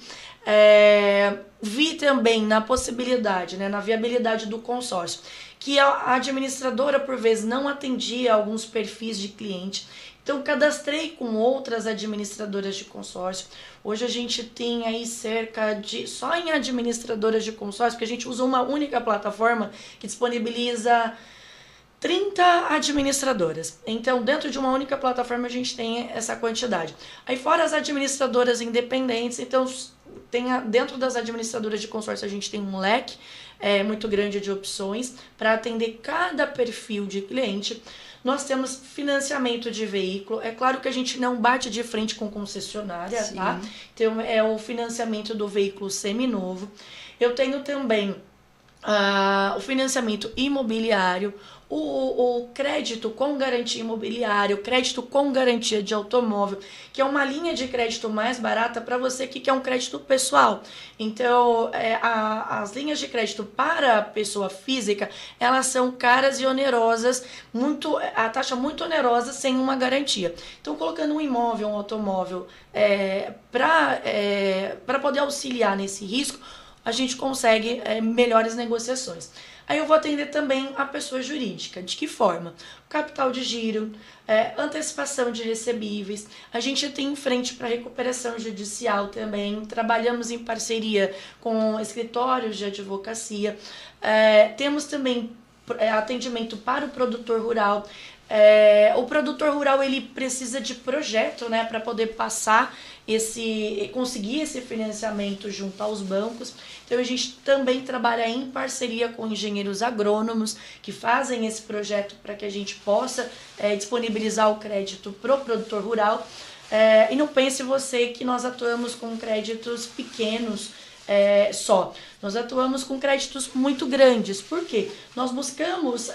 vi também na possibilidade, né, na viabilidade do consórcio, que a administradora por vezes não atendia alguns perfis de cliente, então cadastrei com outras administradoras de consórcio. Hoje a gente tem aí só em administradoras de consórcio, porque a gente usa uma única plataforma que disponibiliza 30 administradoras. Então, dentro de uma única plataforma, a gente tem essa quantidade. Aí, fora as administradoras independentes, então, dentro das administradoras de consórcio, a gente tem um leque muito grande de opções para atender cada perfil de cliente. Nós temos financiamento de veículo. É claro que a gente não bate de frente com concessionária, sim, tá? Então, é o financiamento do veículo seminovo. Eu tenho também o financiamento imobiliário, o crédito com garantia imobiliária, o crédito com garantia de automóvel, que é uma linha de crédito mais barata para você que quer um crédito pessoal. Então, as linhas de crédito para a pessoa física, elas são caras e onerosas, a taxa muito onerosa sem uma garantia. Então, colocando um imóvel, um automóvel, para poder auxiliar nesse risco, a gente consegue melhores negociações. Aí eu vou atender também a pessoa jurídica. De que forma? Capital de giro, antecipação de recebíveis. A gente tem em frente para recuperação judicial também. Trabalhamos em parceria com escritórios de advocacia. Temos também atendimento para o produtor rural. O produtor rural ele precisa de projeto, né, para poder conseguir esse financiamento junto aos bancos. Então a gente também trabalha em parceria com engenheiros agrônomos que fazem esse projeto para que a gente possa disponibilizar o crédito para o produtor rural. E não pense você que nós atuamos com créditos pequenos só. Nós atuamos com créditos muito grandes. Por quê? Nós buscamos,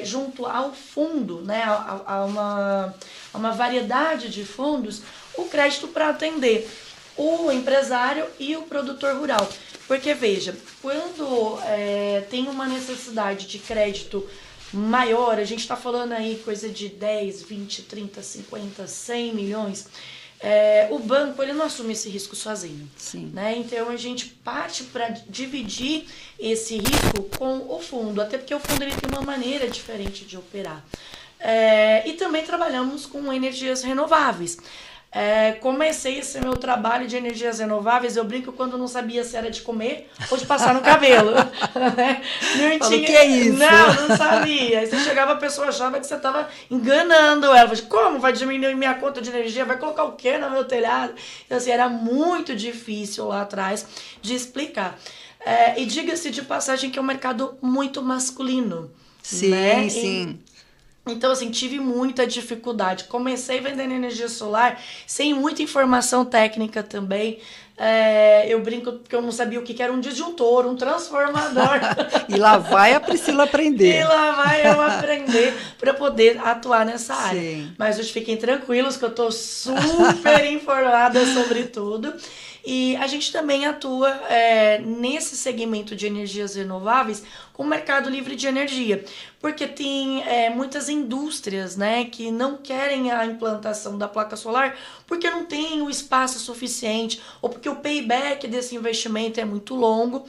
junto ao fundo, né, a uma variedade de fundos, o crédito para atender o empresário e o produtor rural. Porque, veja, quando tem uma necessidade de crédito maior, a gente está falando aí coisa de 10, 20, 30, 50, 100 milhões, o banco ele não assume esse risco sozinho. Sim. Né? Então a gente parte para dividir esse risco com o fundo, até porque o fundo ele tem uma maneira diferente de operar. E também trabalhamos com energias renováveis. Comecei esse meu trabalho de energias renováveis, eu brinco quando não sabia se era de comer ou de passar no cabelo. Né? Não tinha, que é isso? Não sabia. Aí você chegava, a pessoa achava que você estava enganando ela. Falei, como vai diminuir minha conta de energia? Vai colocar o quê no meu telhado? Então, assim, era muito difícil lá atrás de explicar. E diga-se de passagem que é um mercado muito masculino. Sim, né? sim. Então, assim, tive muita dificuldade. Comecei vendendo energia solar sem muita informação técnica também. Eu brinco porque eu não sabia o que era um disjuntor, um transformador. E lá vai a Priscila aprender. E lá vai eu aprender para poder atuar nessa área. Sim. Mas hoje fiquem tranquilos que eu estou super informada sobre tudo. E a gente também atua nesse segmento de energias renováveis com o mercado livre de energia, porque tem muitas indústrias, né, que não querem a implantação da placa solar porque não tem o espaço suficiente ou porque o payback desse investimento é muito longo,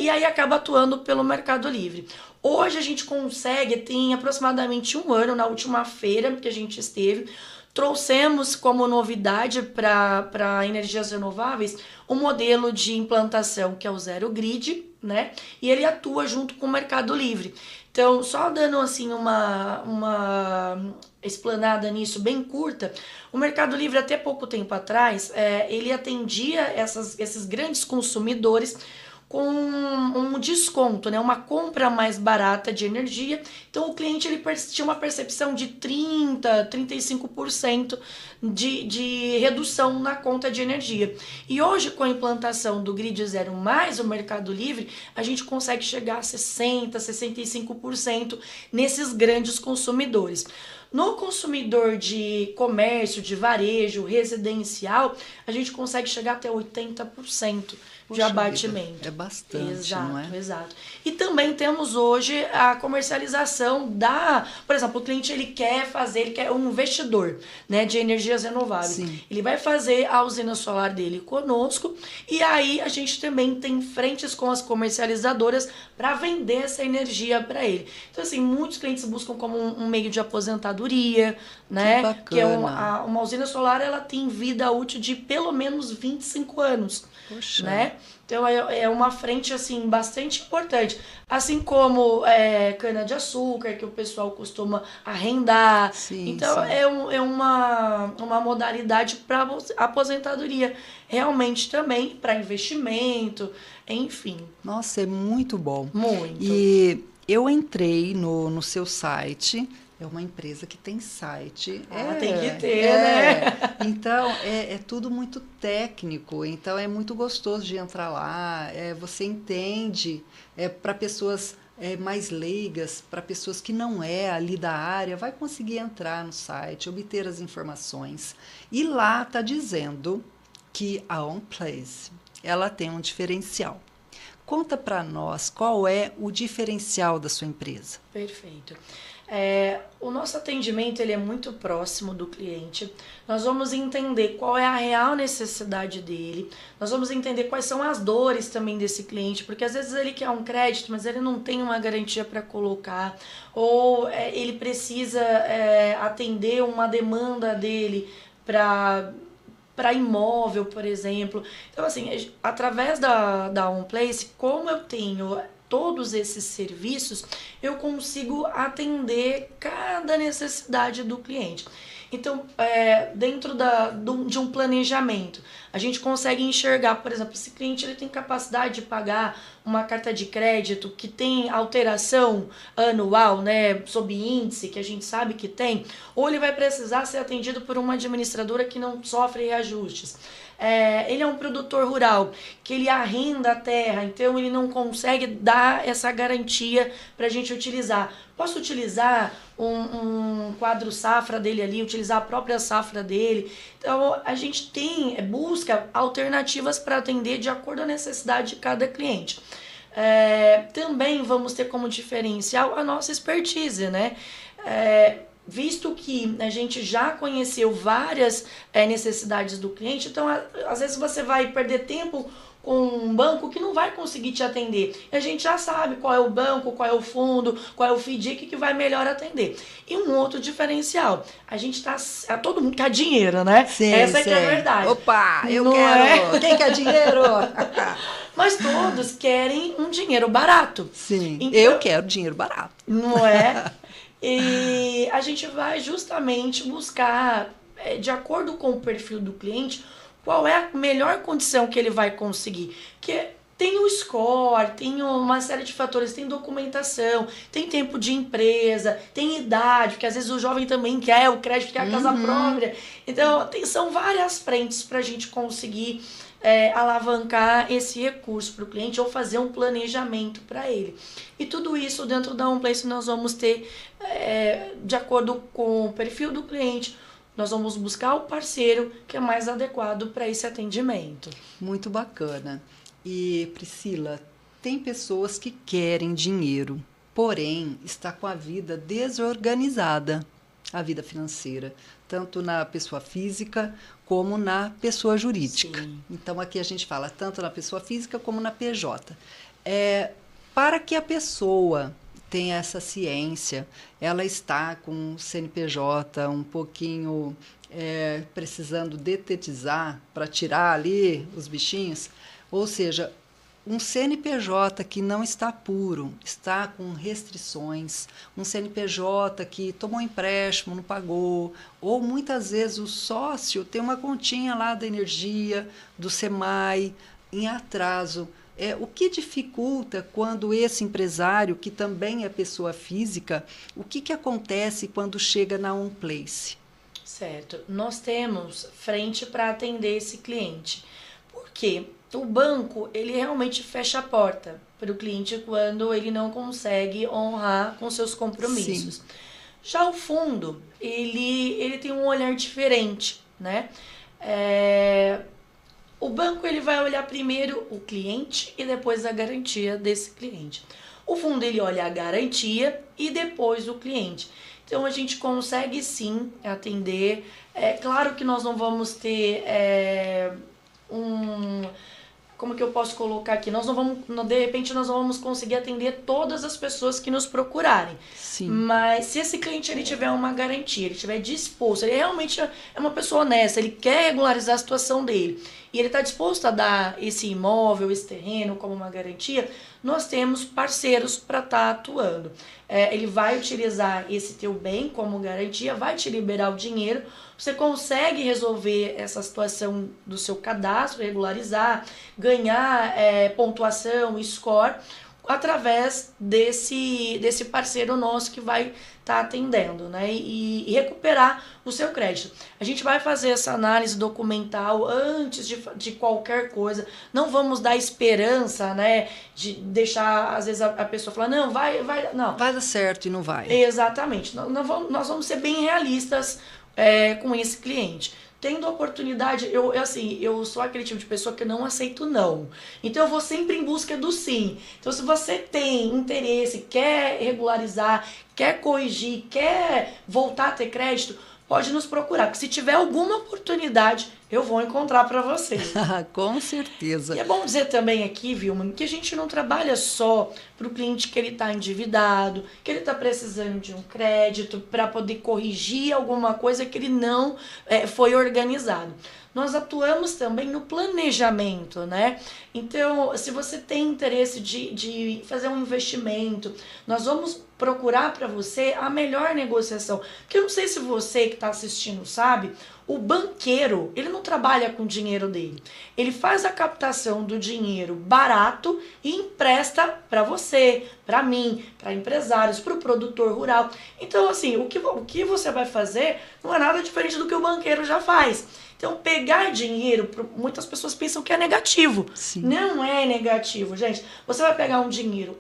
e aí acaba atuando pelo mercado livre. Hoje a gente consegue, tem aproximadamente 1 ano, na última feira que a gente esteve, trouxemos como novidade para energias renováveis um modelo de implantação que é o Zero Grid, né? E ele atua junto com o Mercado Livre. Então, só dando assim uma explanada nisso bem curta, o Mercado Livre até pouco tempo atrás, ele atendia esses grandes consumidores com um desconto, né? Uma compra mais barata de energia. Então, o cliente ele tinha uma percepção de 30%, 35% de redução na conta de energia. E hoje, com a implantação do Grid Zero mais o Mercado Livre, a gente consegue chegar a 60%, 65% nesses grandes consumidores. No consumidor de comércio, de varejo, residencial, a gente consegue chegar até 80% de abatimento. Vida, é bastante, exato, não é? Exato. E também temos hoje a comercialização por exemplo, o cliente ele quer um investidor, né, de energias renováveis. Sim. Ele vai fazer a usina solar dele conosco e aí a gente também tem frentes com as comercializadoras para vender essa energia para ele. Então, assim, muitos clientes buscam como um meio de aposentadoria, né? Que bacana. Que é uma usina solar, ela tem vida útil de pelo menos 25 anos. Poxa. Né? Então é uma frente assim bastante importante, assim como cana-de-açúcar que o pessoal costuma arrendar. Sim, então sim. é uma modalidade para aposentadoria, realmente também para investimento, enfim. Nossa, é muito bom. Muito. E eu entrei no seu site. É uma empresa que tem site. Tem que ter, né? Então, é tudo muito técnico. Então, é muito gostoso de entrar lá. Você entende. Para pessoas mais leigas, para pessoas que não ali da área, vai conseguir entrar no site, obter as informações. E lá está dizendo que a OnPlace, ela tem um diferencial. Conta para nós qual é o diferencial da sua empresa. Perfeito. O nosso atendimento ele é muito próximo do cliente. Nós vamos entender qual é a real necessidade dele. Nós vamos entender quais são as dores também desse cliente, porque às vezes ele quer um crédito, mas ele não tem uma garantia para colocar, ou ele precisa atender uma demanda dele para imóvel, por exemplo. Então, assim, através da OnPlace, como eu tenho todos esses serviços, eu consigo atender cada necessidade do cliente. Então, dentro de um planejamento, a gente consegue enxergar, por exemplo, esse cliente ele tem capacidade de pagar uma carta de crédito que tem alteração anual, né, sob índice, que a gente sabe que tem, ou ele vai precisar ser atendido por uma administradora que não sofre reajustes. Ele é um produtor rural, que ele arrenda a terra, então ele não consegue dar essa garantia para a gente utilizar. Posso utilizar um quadro safra dele ali, utilizar a própria safra dele. Então, a gente busca alternativas para atender de acordo com a necessidade de cada cliente. Também vamos ter como diferencial a nossa expertise, né? Visto que a gente já conheceu várias necessidades do cliente, então às vezes você vai perder tempo com um banco que não vai conseguir te atender. E a gente já sabe qual é o banco, qual é o fundo, qual é o FDIC que vai melhor atender. E um outro diferencial, a gente todo mundo quer dinheiro, né? Sim, essa que é a verdade. Opa, eu não quero! Quem quer dinheiro? Mas todos querem um dinheiro barato. Sim, então, eu quero dinheiro barato. Não é? E a gente vai justamente buscar, de acordo com o perfil do cliente, qual é a melhor condição que ele vai conseguir. Que tem o score, tem uma série de fatores, tem documentação, tem tempo de empresa, tem idade, porque às vezes o jovem também quer o crédito, quer a casa própria. Então, são várias frentes para a gente conseguir alavancar esse recurso para o cliente ou fazer um planejamento para ele. E tudo isso dentro da OnPlace nós vamos ter, de acordo com o perfil do cliente, nós vamos buscar o parceiro que é mais adequado para esse atendimento. Muito bacana. E, Priscila, tem pessoas que querem dinheiro, porém está com a vida desorganizada, a vida financeira, tanto na pessoa física como na pessoa jurídica. Sim. Então, aqui a gente fala tanto na pessoa física como na PJ. Para que a pessoa tenha essa ciência, ela está com o CNPJ um pouquinho precisando detetizar para tirar ali os bichinhos, ou seja, um CNPJ que não está puro, está com restrições, um CNPJ que tomou empréstimo, não pagou, ou muitas vezes o sócio tem uma continha lá da energia, do SEMAI, em atraso. O que dificulta quando esse empresário, que também é pessoa física, o que acontece quando chega na OnPlace? Certo. Nós temos frente para atender esse cliente. Por quê? O banco, ele realmente fecha a porta para o cliente quando ele não consegue honrar com seus compromissos. Sim. Já o fundo, ele tem um olhar diferente, né? O banco ele vai olhar primeiro o cliente e depois a garantia desse cliente. O fundo ele olha a garantia e depois o cliente. Então a gente consegue sim atender. É claro que nós não vamos ter como que eu posso colocar aqui? Nós não vamos, de repente, nós não vamos conseguir atender todas as pessoas que nos procurarem. Sim. Mas se esse cliente ele tiver uma garantia, ele estiver disposto, ele realmente é uma pessoa honesta, ele quer regularizar a situação dele e ele está disposto a dar esse imóvel, esse terreno como uma garantia, nós temos parceiros para estar atuando. Ele vai utilizar esse teu bem como garantia, vai te liberar o dinheiro, você consegue resolver essa situação do seu cadastro, regularizar, ganhar pontuação, score, através desse parceiro nosso que vai estar atendendo, né? E recuperar o seu crédito. A gente vai fazer essa análise documental antes de qualquer coisa. Não vamos dar esperança, né? De deixar, às vezes, a pessoa falar, não, vai, não. Vai dar certo e não vai. Exatamente. Nós vamos ser bem realistas com esse cliente. Tendo a oportunidade, eu sou aquele tipo de pessoa que não aceito não. Então eu vou sempre em busca do sim. Então se você tem interesse, quer regularizar, quer corrigir, quer voltar a ter crédito, pode nos procurar. Porque se tiver alguma oportunidade, eu vou encontrar para você. Com certeza. E é bom dizer também aqui, Vilma, que a gente não trabalha só para o cliente que ele está endividado, que ele está precisando de um crédito para poder corrigir alguma coisa que ele não foi organizado. Nós atuamos também no planejamento, né? Então, se você tem interesse de fazer um investimento, nós vamos procurar para você a melhor negociação. Porque eu não sei se você que está assistindo sabe, o banqueiro, ele não trabalha com o dinheiro dele. Ele faz a captação do dinheiro barato e empresta para você, para mim, para empresários, para o produtor rural. Então, assim, o que você vai fazer não é nada diferente do que o banqueiro já faz. Então, pegar dinheiro, muitas pessoas pensam que é negativo. Sim. Não é negativo, gente. Você vai pegar um dinheiro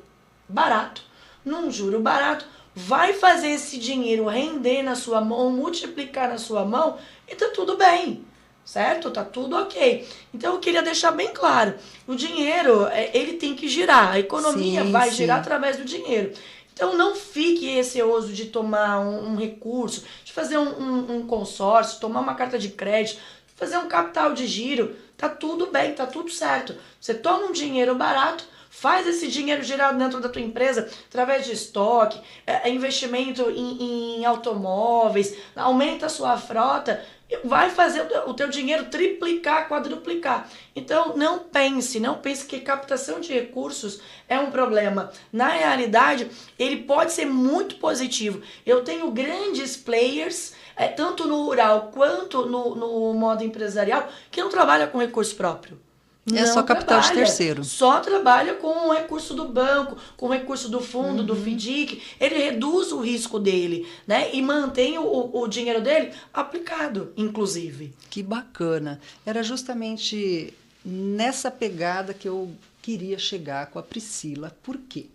barato, num juro barato, vai fazer esse dinheiro render na sua mão, multiplicar na sua mão e tá tudo bem, certo? Tá tudo ok. Então eu queria deixar bem claro, o dinheiro, ele tem que girar, a economia vai girar através do dinheiro. Então não fique receoso de tomar um recurso, de fazer um consórcio, tomar uma carta de crédito, fazer um capital de giro, tá tudo bem, tá tudo certo. Você toma um dinheiro barato, faz esse dinheiro girar dentro da tua empresa através de estoque, investimento em automóveis, aumenta a sua frota, vai fazer o teu dinheiro triplicar, quadruplicar. Então não pense que captação de recursos é um problema. Na realidade, ele pode ser muito positivo. Eu tenho grandes players, tanto no rural quanto no modo empresarial, que não trabalham com recurso próprio. É só capital de terceiro. Só trabalha com o recurso do banco, com o recurso do fundo, do FDIC. Ele reduz o risco dele, né? E mantém o dinheiro dele aplicado, inclusive. Que bacana. Era justamente nessa pegada que eu queria chegar com a Priscila. Por quê?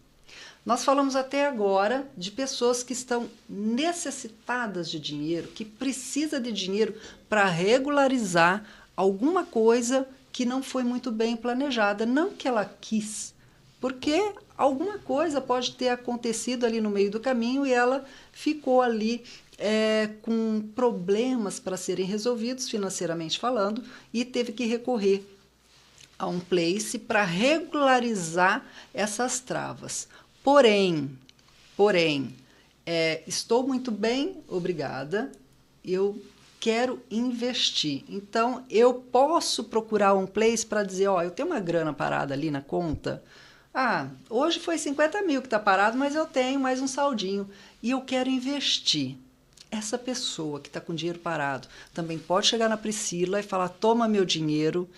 Nós falamos até agora de pessoas que estão necessitadas de dinheiro, que precisa de dinheiro para regularizar alguma coisa que não foi muito bem planejada, não que ela quis, porque alguma coisa pode ter acontecido ali no meio do caminho e ela ficou ali com problemas para serem resolvidos, financeiramente falando, e teve que recorrer a um place para regularizar essas travas. Porém, estou muito bem, obrigada, eu quero investir. Então, eu posso procurar um place para dizer, eu tenho uma grana parada ali na conta. Hoje foi 50 mil que está parado, mas eu tenho mais um saldinho e eu quero investir. Essa pessoa que está com dinheiro parado também pode chegar na Priscila e falar, toma meu dinheiro,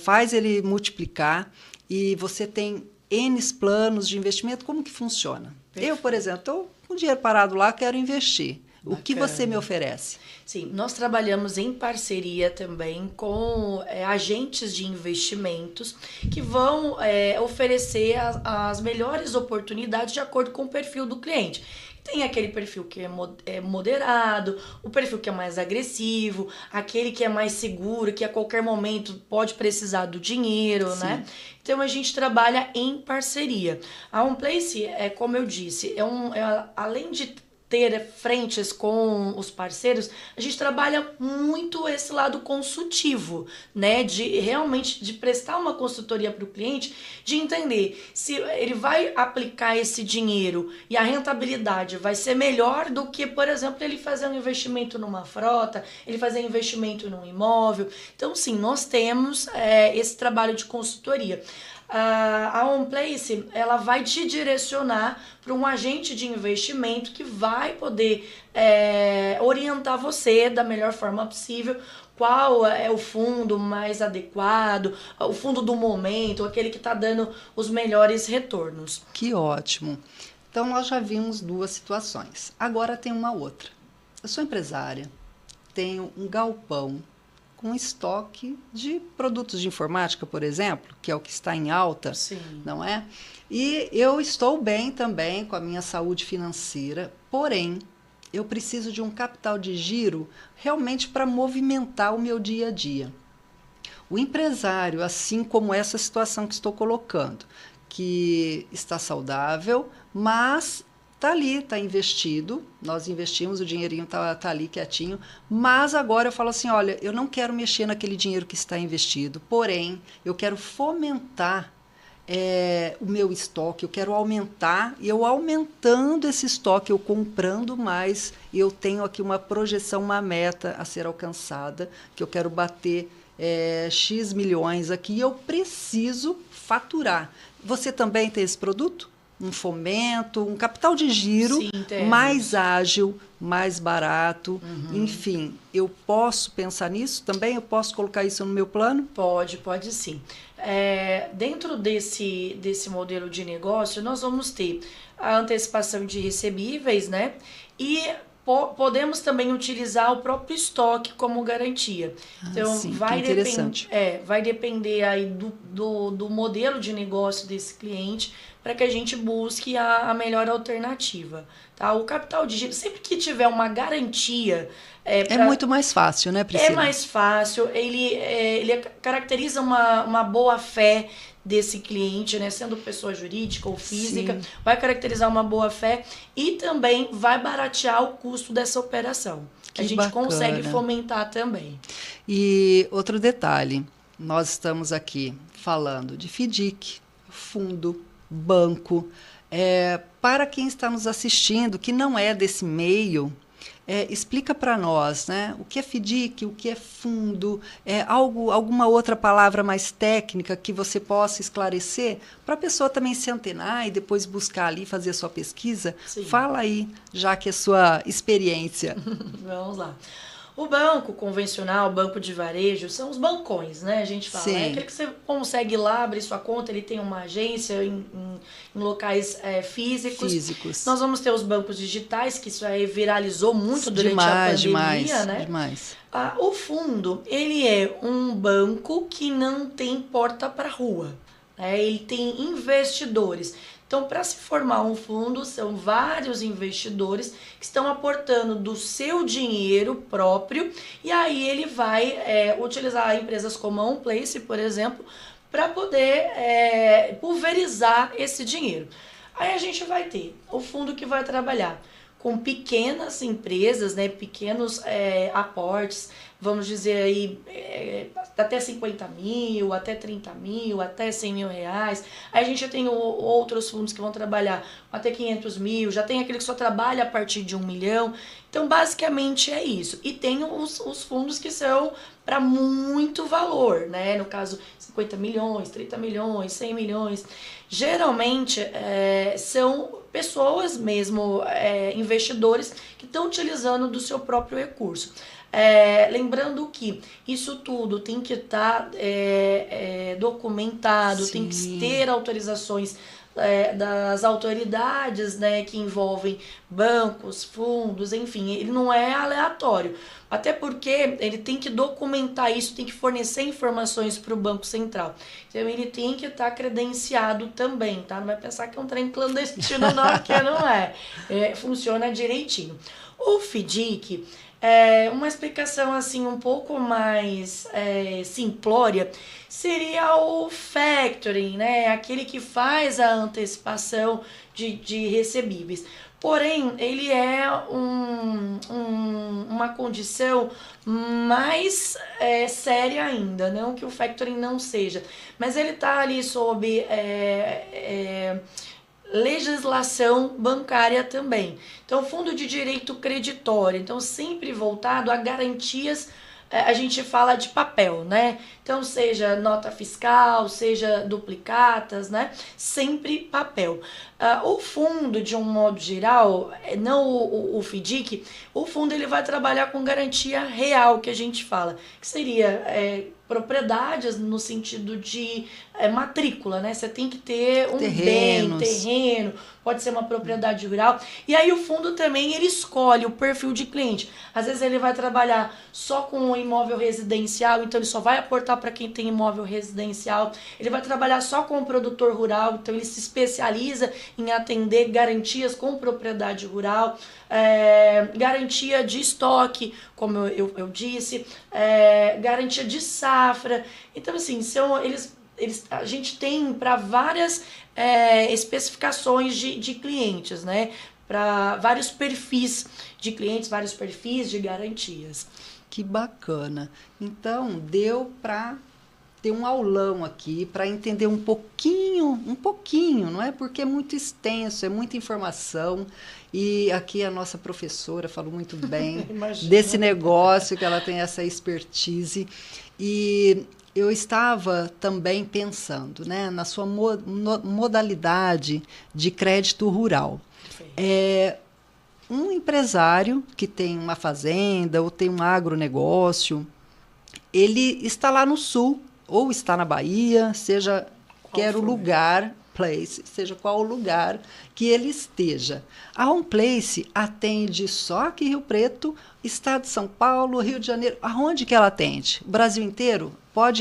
faz ele multiplicar e você tem N planos de investimento. Como que funciona? Perfeito. Eu, por exemplo, estou com dinheiro parado lá, quero investir. O que você me oferece? Sim, nós trabalhamos em parceria também com agentes de investimentos que vão oferecer as melhores oportunidades de acordo com o perfil do cliente. Tem aquele perfil que é moderado, o perfil que é mais agressivo, aquele que é mais seguro, que a qualquer momento pode precisar do dinheiro, Sim. né? Então a gente trabalha em parceria. A OnePlace, como eu disse, além de ter frentes com os parceiros, a gente trabalha muito esse lado consultivo, né? De realmente de prestar uma consultoria para o cliente, de entender se ele vai aplicar esse dinheiro e a rentabilidade vai ser melhor do que, por exemplo, ele fazer um investimento numa frota, ele fazer um investimento num imóvel. Então, sim, nós temos esse trabalho de consultoria. A OnePlace, ela vai te direcionar para um agente de investimento que vai poder orientar você da melhor forma possível qual é o fundo mais adequado, o fundo do momento, aquele que está dando os melhores retornos. Que ótimo! Então, nós já vimos 2 situações. Agora tem uma outra. Eu sou empresária, tenho um galpão com estoque de produtos de informática, por exemplo, que é o que está em alta, Sim. Não é? E eu estou bem também com a minha saúde financeira, porém, eu preciso de um capital de giro realmente para movimentar o meu dia a dia. O empresário, assim como essa situação que estou colocando, que está saudável, mas está ali, está investido, nós investimos, o dinheirinho está ali quietinho, mas agora eu falo assim, olha, eu não quero mexer naquele dinheiro que está investido, porém, eu quero fomentar o meu estoque, eu quero aumentar, e eu aumentando esse estoque, eu comprando mais, eu tenho aqui uma projeção, uma meta a ser alcançada, que eu quero bater X milhões aqui, e eu preciso faturar. Você também tem esse produto? Um fomento, um capital de giro. Sim, mais ágil, mais barato. Enfim, eu posso pensar nisso também? Eu posso colocar isso no meu plano? Pode sim. Dentro desse modelo de negócio, nós vamos ter a antecipação de recebíveis, né? E podemos também utilizar o próprio estoque como garantia. Então, sim, interessante. Vai depender aí do modelo de negócio desse cliente para que a gente busque a melhor alternativa. Tá? O capital de giro, sempre que tiver uma garantia... É muito mais fácil, né, Priscila? É mais fácil, ele caracteriza uma boa fé desse cliente, né, sendo pessoa jurídica ou física, sim, vai caracterizar uma boa fé e também vai baratear o custo dessa operação. Que a gente bacana. Consegue fomentar também. E outro detalhe, nós estamos aqui falando de FDIC, fundo, banco. Para quem está nos assistindo, que não é desse meio, explica para nós, né, o que é FDIC, o que é fundo, alguma outra palavra mais técnica que você possa esclarecer para a pessoa também se antenar e depois buscar ali, fazer a sua pesquisa. Sim. Fala aí, já que é sua experiência. Vamos lá. O banco convencional, banco de varejo, são os bancões, né? A gente fala. Sim. É aquele que você consegue ir lá, abrir sua conta, ele tem uma agência em locais físicos. Nós vamos ter os bancos digitais, que isso aí viralizou muito durante a pandemia, né? Demais. O fundo, ele é um banco que não tem porta para rua. Ele tem investidores. Então, para se formar um fundo, são vários investidores que estão aportando do seu dinheiro próprio e aí ele vai utilizar empresas como a OnePlace, por exemplo, para poder pulverizar esse dinheiro. Aí a gente vai ter o fundo que vai trabalhar com pequenas empresas, né, pequenos aportes, vamos dizer aí, até 50 mil, até 30 mil, até 100 mil reais. Aí a gente já tem outros fundos que vão trabalhar até 500 mil, já tem aquele que só trabalha a partir de 1 milhão. Então, basicamente é isso. E tem os fundos que são para muito valor, né? No caso, 50 milhões, 30 milhões, 100 milhões. Geralmente, são pessoas mesmo, investidores, que estão utilizando do seu próprio recurso. Lembrando que isso tudo tem que estar documentado, sim, tem que ter autorizações das autoridades, né, que envolvem bancos, fundos, enfim, ele não é aleatório. Até porque ele tem que documentar isso, tem que fornecer informações para o Banco Central. Então ele tem que estar credenciado também, tá? Não vai pensar que é um trem clandestino, não, porque não é. Funciona direitinho. O FDIC, uma explicação assim um pouco mais simplória, seria o factoring, né? Aquele que faz a antecipação de recebíveis. Porém, ele é uma condição mais séria ainda, não que o factoring não seja, mas ele está ali sob legislação bancária também. Então, fundo de direito creditório, então sempre voltado a garantias, a gente fala de papel, né? Então, seja nota fiscal, seja duplicatas, né? Sempre papel. O fundo, de um modo geral, não o FDIC, o fundo ele vai trabalhar com garantia real, que a gente fala, que seria propriedades no sentido de matrícula, né? Você tem que ter um bem, terreno, pode ser uma propriedade rural. E aí o fundo também, ele escolhe o perfil de cliente. Às vezes ele vai trabalhar só com o imóvel residencial, então ele só vai aportar para quem tem imóvel residencial. Ele vai trabalhar só com o produtor rural, então ele se especializa em atender garantias com propriedade rural, garantia de estoque, como eu disse, garantia de safra. Então, assim, a gente tem para várias especificações de clientes, né? Para vários perfis de clientes, vários perfis de garantias. Que bacana. Então, deu para ter um aulão aqui, para entender um pouquinho, não é? Porque é muito extenso, é muita informação. E aqui a nossa professora falou muito bem desse negócio, que ela tem essa expertise. E eu estava também pensando, né, na sua modalidade de crédito rural. Um empresário que tem uma fazenda ou tem um agronegócio, ele está lá no sul, ou está na Bahia, seja seja qual o lugar que ele esteja. A Home Place atende só aqui em Rio Preto, estado de São Paulo, Rio de Janeiro. Aonde que ela atende? O Brasil inteiro?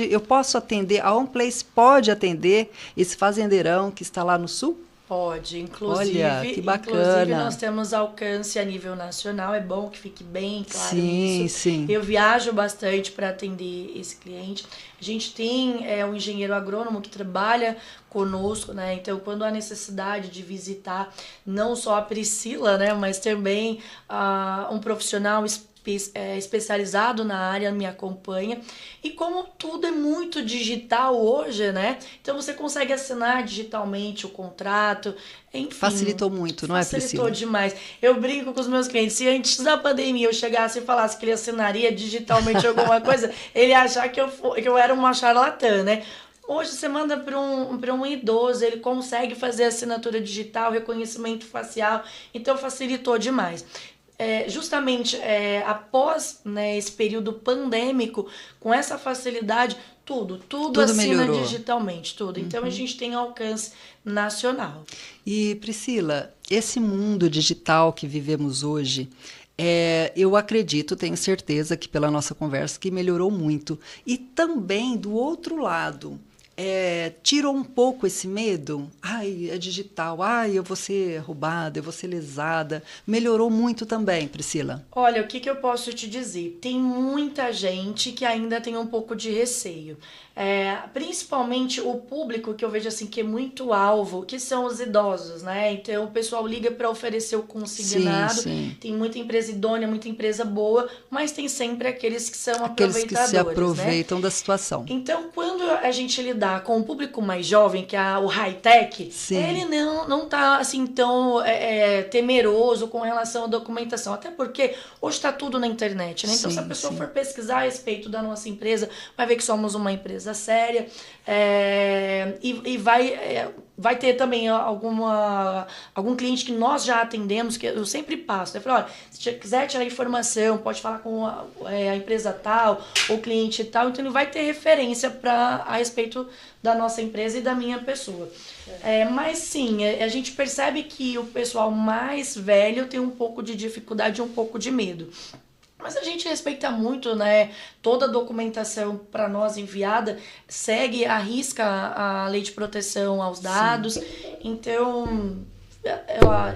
Eu posso atender, a Home Place pode atender esse fazendeirão que está lá no sul? Pode, inclusive. Olha, que bacana. Inclusive, nós temos alcance a nível nacional, é bom que fique bem claro isso. Sim. Eu viajo bastante para atender esse cliente. A gente tem um engenheiro agrônomo que trabalha conosco, né? Então, quando há necessidade de visitar não só a Priscila, né, mas também um profissional especializado na área me acompanha. E como tudo é muito digital hoje, né? Então você consegue assinar digitalmente o contrato, enfim. Facilitou muito, não é, Priscila? Facilitou demais. Eu brinco com os meus clientes, se antes da pandemia eu chegasse e falasse que ele assinaria digitalmente alguma coisa, ele ia achar que eu era uma charlatã, né? Hoje você manda para um idoso, ele consegue fazer assinatura digital, reconhecimento facial, então facilitou demais. Justamente após, né, esse período pandêmico, com essa facilidade, tudo assina melhorou digitalmente, tudo. Então, a gente tem alcance nacional. E, Priscila, esse mundo digital que vivemos hoje, eu acredito, tenho certeza que pela nossa conversa, que melhorou muito. E também, do outro lado, tirou um pouco esse medo? Ai, é digital, ai, eu vou ser roubada, eu vou ser lesada. Melhorou muito também, Priscila? Olha, o que eu posso te dizer? Tem muita gente que ainda tem um pouco de receio. Principalmente o público que eu vejo assim que é muito alvo, que são os idosos, né? Então o pessoal liga para oferecer o consignado. Sim. Tem muita empresa idônea, muita empresa boa, mas tem sempre aqueles que são aproveitadores, que se aproveitam, né, da situação. Então, quando a gente lidar com o público mais jovem, que é o high-tech, ele não tá assim tão temeroso com relação à documentação, até porque hoje está tudo na internet, né? Então, se a pessoa for pesquisar a respeito da nossa empresa, vai ver que somos uma empresa séria, e vai vai ter também algum cliente que nós já atendemos, que eu sempre passo. Eu falo, olha, se quiser tirar informação, pode falar com a empresa tal, ou cliente tal, então ele vai ter referência a respeito da nossa empresa e da minha pessoa. Mas sim, a gente percebe que o pessoal mais velho tem um pouco de dificuldade, um pouco de medo. Mas a gente respeita muito, né? Toda a documentação para nós enviada segue à risca a lei de proteção aos dados. Sim. Então,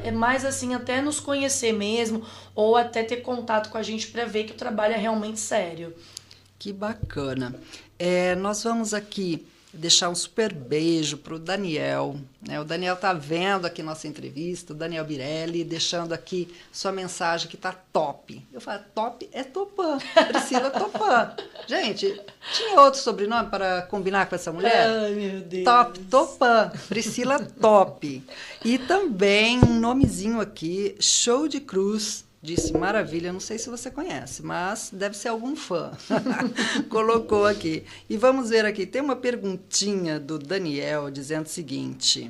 é mais assim, até nos conhecer mesmo, ou até ter contato com a gente para ver que o trabalho é realmente sério. Que bacana. Nós vamos aqui deixar um super beijo para o Daniel. Né? O Daniel está vendo aqui nossa entrevista, o Daniel Birelli, deixando aqui sua mensagem que está top. Eu falo, top é Topan, Priscila Topan. Gente, tinha outro sobrenome para combinar com essa mulher? Ai, meu Deus. Top, Topan, Priscila Top. E também um nomezinho aqui, Show de Cruz. Disse, maravilha, não sei se você conhece, mas deve ser algum fã. Colocou aqui. E vamos ver aqui, tem uma perguntinha do Daniel dizendo o seguinte: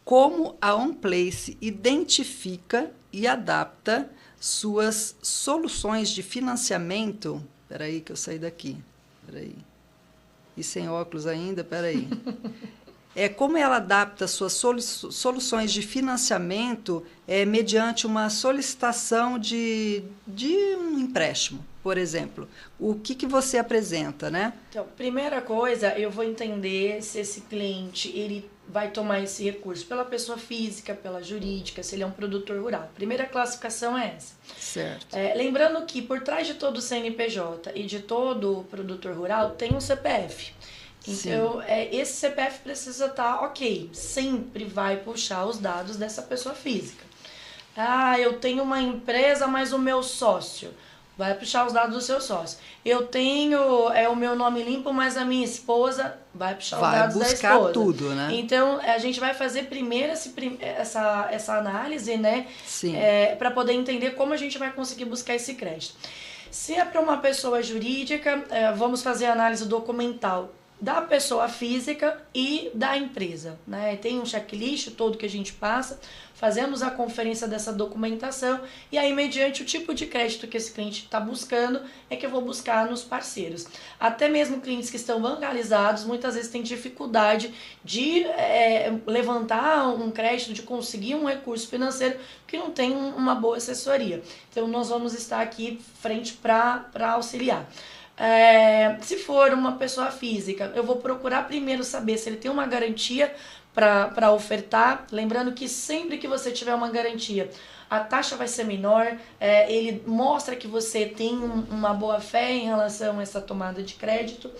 como a OnPlace identifica e adapta suas soluções de financiamento? Espera aí que eu saí daqui. Espera aí. E sem óculos ainda? Espera aí. Como ela adapta suas soluções de financiamento mediante uma solicitação de um empréstimo, por exemplo. O que você apresenta, né? Então, primeira coisa, eu vou entender se esse cliente ele vai tomar esse recurso pela pessoa física, pela jurídica, se ele é um produtor rural. Primeira classificação é essa. Certo. Lembrando que por trás de todo CNPJ e de todo produtor rural tem um CPF. Então, esse CPF precisa estar ok. Sempre vai puxar os dados dessa pessoa física. Ah, eu tenho uma empresa, mas o meu sócio. Vai puxar os dados do seu sócio. Eu tenho o meu nome limpo, mas a minha esposa vai puxar os dados da esposa. Vai buscar tudo, né? Então, a gente vai fazer primeiro essa análise, né? Sim. Para poder entender como a gente vai conseguir buscar esse crédito. Se é para uma pessoa jurídica, vamos fazer a análise documental da pessoa física e da empresa, né? Tem um checklist todo que a gente passa, fazemos a conferência dessa documentação e aí, mediante o tipo de crédito que esse cliente está buscando, é que eu vou buscar nos parceiros. Até mesmo clientes que estão bancarizados, muitas vezes têm dificuldade de levantar um crédito, de conseguir um recurso financeiro, que não tem uma boa assessoria. Então, nós vamos estar aqui frente para auxiliar. Se for uma pessoa física, eu vou procurar primeiro saber se ele tem uma garantia para ofertar. Lembrando que sempre que você tiver uma garantia, a taxa vai ser menor, ele mostra que você tem uma boa fé em relação a essa tomada de crédito.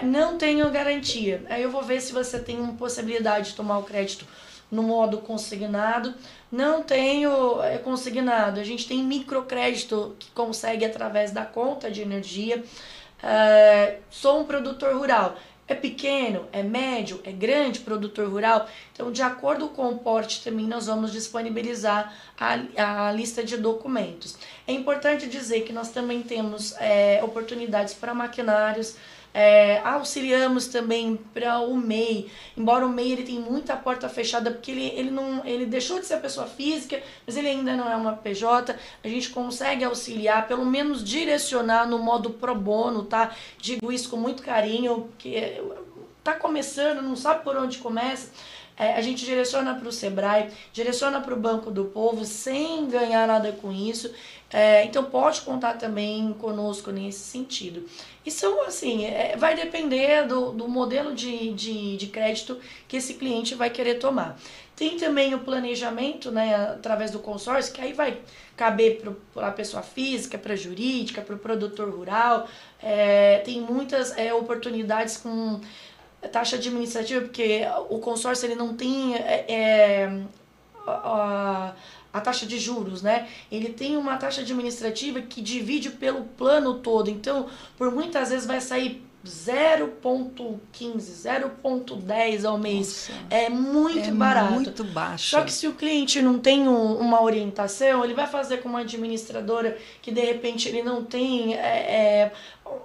Não tenho garantia, aí eu vou ver se você tem uma possibilidade de tomar o crédito no modo consignado. Não tenho consignado, a gente tem microcrédito que consegue através da conta de energia. Sou um produtor rural, é pequeno, é médio, é grande produtor rural, então de acordo com o porte também nós vamos disponibilizar a lista de documentos. É importante dizer que nós também temos oportunidades para maquinários. Auxiliamos também para o MEI, embora o MEI ele tem muita porta fechada, porque ele deixou de ser pessoa física, mas ele ainda não é uma PJ. A gente consegue auxiliar, pelo menos direcionar no modo pro bono, tá? Digo isso com muito carinho, porque tá começando, não sabe por onde começa. A gente direciona para o Sebrae, direciona para o Banco do Povo, sem ganhar nada com isso. Então pode contar também conosco nesse sentido. Isso, assim, vai depender do modelo de crédito que esse cliente vai querer tomar. Tem também o planejamento, né, através do consórcio, que aí vai caber para a pessoa física, para a jurídica, para o produtor rural. Tem muitas oportunidades com taxa administrativa, porque o consórcio ele não tem a taxa de juros, né? Ele tem uma taxa administrativa que divide pelo plano todo. Então, por muitas vezes vai sair 0,15, 0,10 ao mês. Nossa, é muito barato. Muito baixo. Só que se o cliente não tem uma orientação, ele vai fazer com uma administradora que de repente ele não tem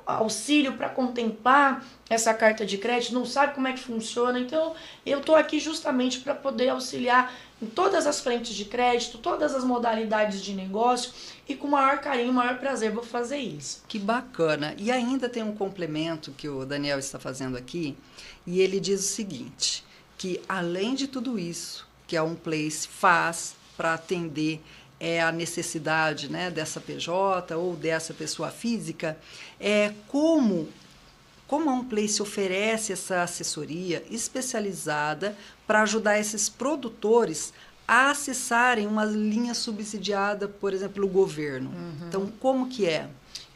auxílio para contemplar essa carta de crédito, não sabe como é que funciona. Então, eu estou aqui justamente para poder auxiliar em todas as frentes de crédito, todas as modalidades de negócio, e com o maior carinho, o maior prazer vou fazer isso. Que bacana. E ainda tem um complemento que o Daniel está fazendo aqui, e ele diz o seguinte, que além de tudo isso que a OnPlace faz para atender a necessidade, né, dessa PJ ou dessa pessoa física, como a OnPlace oferece essa assessoria especializada para ajudar esses produtores a acessarem uma linha subsidiada, por exemplo, pelo governo. Então, como que é?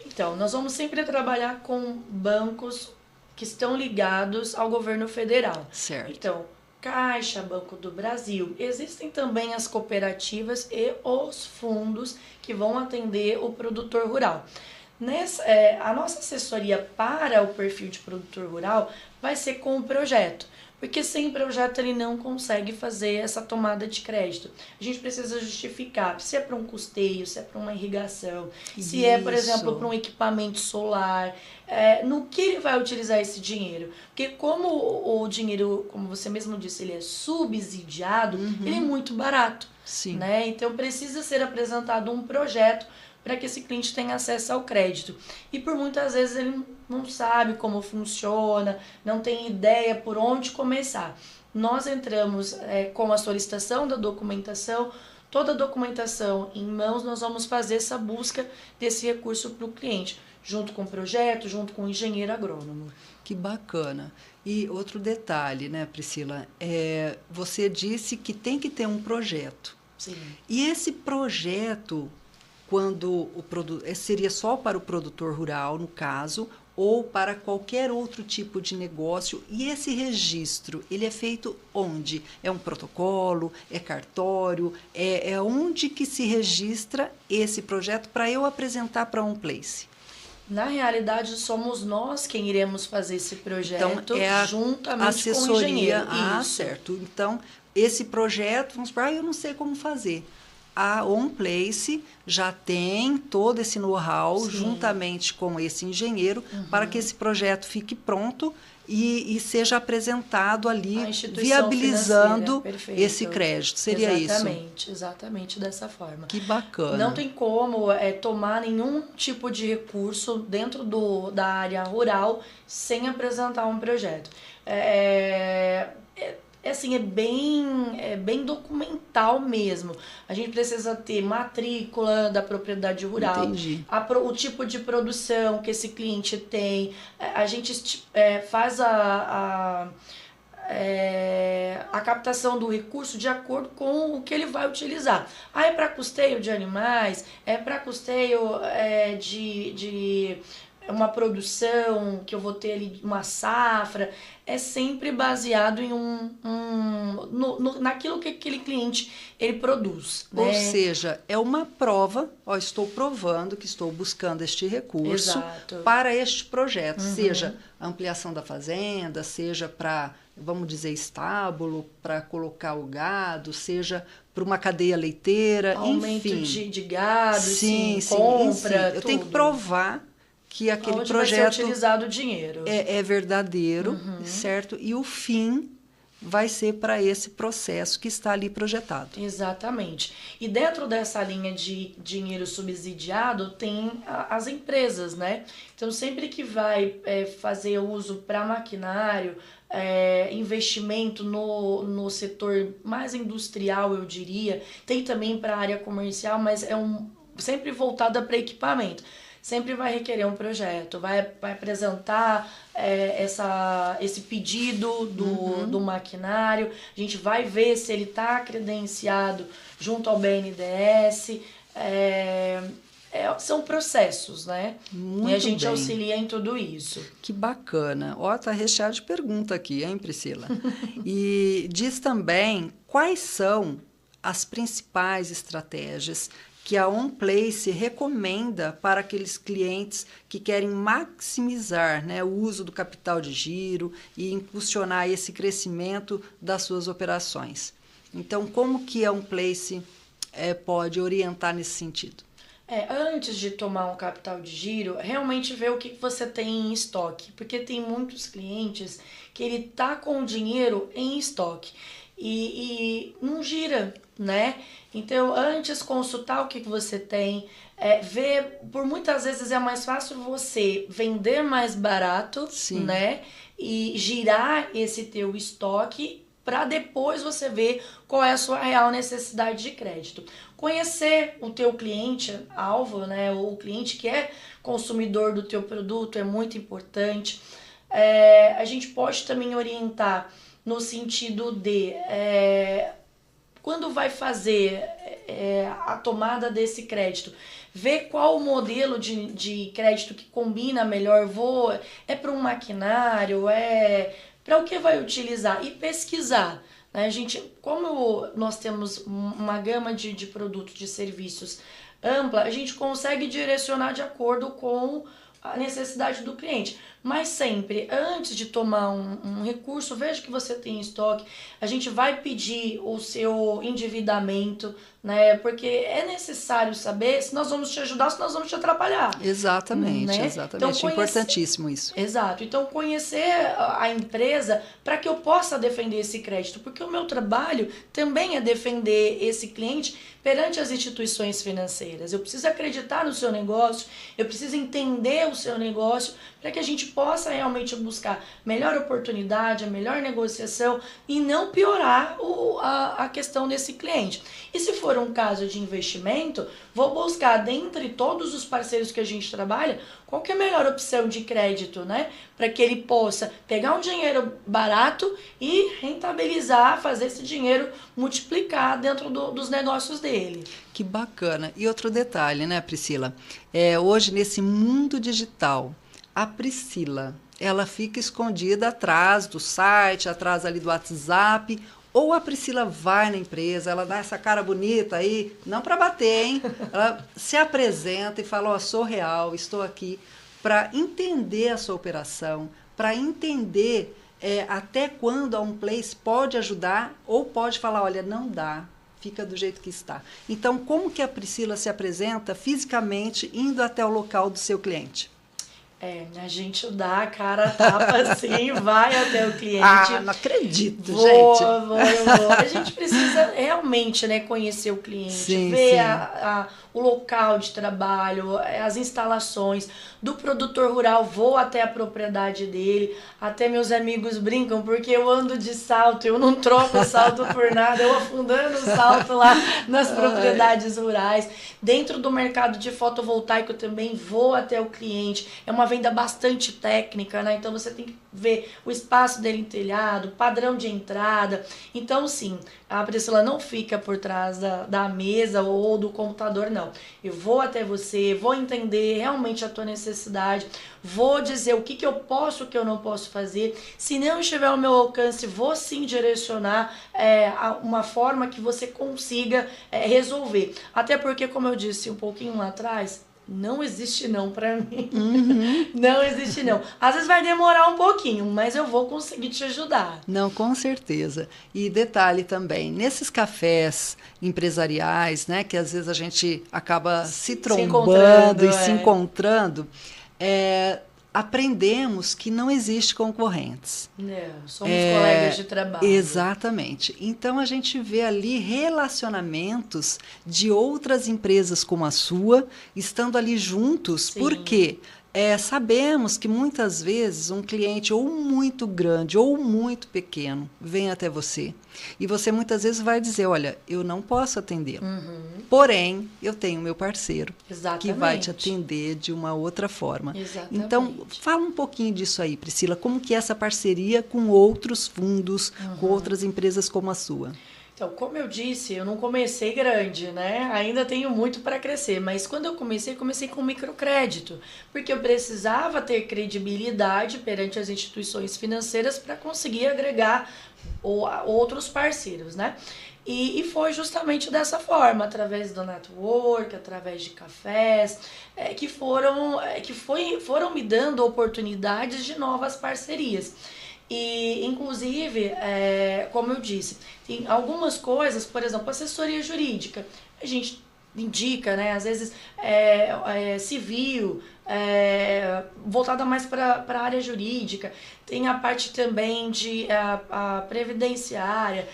Então, nós vamos sempre trabalhar com bancos que estão ligados ao governo federal. Certo. Então, Caixa, Banco do Brasil. Existem também as cooperativas e os fundos que vão atender o produtor rural. A nossa assessoria para o perfil de produtor rural vai ser com o projeto, porque sem projeto ele não consegue fazer essa tomada de crédito. A gente precisa justificar se é para um custeio, se é para uma irrigação, se é, por exemplo, para um equipamento solar, no que ele vai utilizar esse dinheiro. Porque como o dinheiro, como você mesmo disse, ele é subsidiado, ele é muito barato. Sim. Né? Então precisa ser apresentado um projeto para que esse cliente tenha acesso ao crédito. E por muitas vezes ele não sabe como funciona, não tem ideia por onde começar. Nós entramos com a solicitação da documentação, toda a documentação em mãos, nós vamos fazer essa busca desse recurso para o cliente, junto com o projeto, junto com o engenheiro agrônomo. Que bacana. E outro detalhe, né, Priscila? Você disse que tem que ter um projeto. Sim. E esse projeto, quando seria só para o produtor rural, no caso, ou para qualquer outro tipo de negócio, e esse registro, ele é feito onde? É um protocolo? É cartório? É onde que se registra esse projeto para eu apresentar para a OnPlace? Na realidade, somos nós quem iremos fazer esse projeto, então, é juntamente assessoria, com o engenheiro. Isso. Certo. Então, esse projeto, vamos supor, eu não sei como fazer. A OnPlace já tem todo esse know-how juntamente com esse engenheiro para que esse projeto fique pronto e seja apresentado ali, viabilizando esse crédito. Seria Exatamente dessa forma. Que bacana. Não tem como tomar nenhum tipo de recurso dentro da área rural sem apresentar um projeto. Assim, é bem documental mesmo. A gente precisa ter matrícula da propriedade rural, o tipo de produção que esse cliente tem. A gente faz a captação do recurso de acordo com o que ele vai utilizar. É para custeio de animais, é para custeio de uma produção que eu vou ter ali, uma safra, é sempre baseado em naquilo que aquele cliente ele produz. Né? Ou seja, é uma prova, estou provando que estou buscando este recurso para este projeto, seja ampliação da fazenda, seja para, vamos dizer, estábulo, para colocar o gado, seja para uma cadeia leiteira, aumento enfim. de gado, compra, eu tenho que provar que aquele onde projeto vai ser utilizado o dinheiro. É verdadeiro, certo? E o fim vai ser para esse processo que está ali projetado. Exatamente. E dentro dessa linha de dinheiro subsidiado tem as empresas, né? Então, sempre que vai fazer uso para maquinário, investimento no setor mais industrial, eu diria, tem também para a área comercial, mas sempre voltada para equipamento. Sempre vai requerer um projeto, vai apresentar esse pedido do maquinário, a gente vai ver se ele está credenciado junto ao BNDES, são processos, né? Muito e a gente bem. auxilia em tudo isso. Que bacana. Tá recheado de pergunta aqui, hein, Priscila? E diz também quais são as principais estratégias que a OnPlace recomenda para aqueles clientes que querem maximizar, né, o uso do capital de giro e impulsionar esse crescimento das suas operações. Então, como que a OnPlace pode orientar nesse sentido? Antes de tomar um capital de giro, realmente ver o que você tem em estoque, porque tem muitos clientes que ele tá com o dinheiro em estoque e não gira, né? Então, antes consultar o que você tem, ver, por muitas vezes é mais fácil você vender mais barato, Sim. né? E girar esse teu estoque para depois você ver qual é a sua real necessidade de crédito. Conhecer o teu cliente alvo, né, o cliente que é consumidor do teu produto é muito importante. A gente pode também orientar no sentido de quando vai fazer a tomada desse crédito, ver qual o modelo de crédito que combina melhor, é para um maquinário, para o que vai utilizar e pesquisar. Né? A gente, como nós temos uma gama de produtos, de serviços ampla, a gente consegue direcionar de acordo com a necessidade do cliente. Mas sempre, antes de tomar um recurso, veja que você tem em estoque. A gente vai pedir o seu endividamento, né? Porque é necessário saber se nós vamos te ajudar ou se nós vamos te atrapalhar. Exatamente, né? exatamente. Então, importantíssimo isso. Exato. Então, conhecer a empresa para que eu possa defender esse crédito. Porque o meu trabalho também é defender esse cliente perante as instituições financeiras. Eu preciso acreditar no seu negócio, eu preciso entender o seu negócio para que a gente possa realmente buscar melhor oportunidade, a melhor negociação e não piorar a questão desse cliente. E se for um caso de investimento, vou buscar dentre todos os parceiros que a gente trabalha, qual que é a melhor opção de crédito, né? Para que ele possa pegar um dinheiro barato e rentabilizar, fazer esse dinheiro multiplicar dentro dos negócios dele. Que bacana. E outro detalhe, né, Priscila? Hoje, nesse mundo digital, a Priscila, ela fica escondida atrás do site, atrás ali do WhatsApp, ou a Priscila vai na empresa, ela dá essa cara bonita aí, não para bater, hein? Ela se apresenta e fala, sou real, estou aqui para entender a sua operação, para entender até quando a OnePlace pode ajudar ou pode falar, olha, não dá, fica do jeito que está. Então, como que a Priscila se apresenta fisicamente indo até o local do seu cliente? A gente dá a cara a tapa assim, vai até o cliente. Não acredito, gente. Eu vou. A gente precisa realmente, né, conhecer o cliente, sim, ver sim. O local de trabalho, as instalações do produtor rural, vou até a propriedade dele. Até meus amigos brincam, porque eu ando de salto, eu não troco o salto por nada, eu afundando o salto lá nas propriedades rurais. Dentro do mercado de fotovoltaico também vou até o cliente. É uma venda bastante técnica, né? Então você tem que ver o espaço dele em telhado, padrão de entrada. Então, sim, a Priscila não fica por trás da mesa ou do computador, não. Eu vou até você, vou entender realmente a tua necessidade, vou dizer o que eu posso, o que eu não posso fazer. Se não estiver ao meu alcance, vou sim direcionar uma forma que você consiga resolver. Até porque, como eu disse um pouquinho lá atrás, não existe não pra mim. Uhum. Não existe não. Às vezes vai demorar um pouquinho, mas eu vou conseguir te ajudar. Não, com certeza. E detalhe também, nesses cafés empresariais, né, que às vezes a gente acaba se trombando e se encontrando, aprendemos que não existe concorrentes. Não, somos colegas de trabalho. Exatamente. Então, a gente vê ali relacionamentos de outras empresas como a sua, estando ali juntos. Sim. Por quê? Sabemos que muitas vezes um cliente ou muito grande ou muito pequeno vem até você e você muitas vezes vai dizer, olha, eu não posso atendê-lo, porém eu tenho meu parceiro que vai te atender de uma outra forma. Exatamente. Então, fala um pouquinho disso aí, Priscila, como que é essa parceria com outros fundos, com outras empresas como a sua? Então, como eu disse, eu não comecei grande, né? Ainda tenho muito para crescer, mas quando eu comecei com microcrédito, porque eu precisava ter credibilidade perante as instituições financeiras para conseguir agregar outros parceiros, né? E foi justamente dessa forma, através do network, através de cafés, que foram me dando oportunidades de novas parcerias. E, inclusive, como eu disse, tem algumas coisas, por exemplo, assessoria jurídica. A gente indica, né? Às vezes civil, voltada mais para a área jurídica. Tem a parte também de a previdenciária,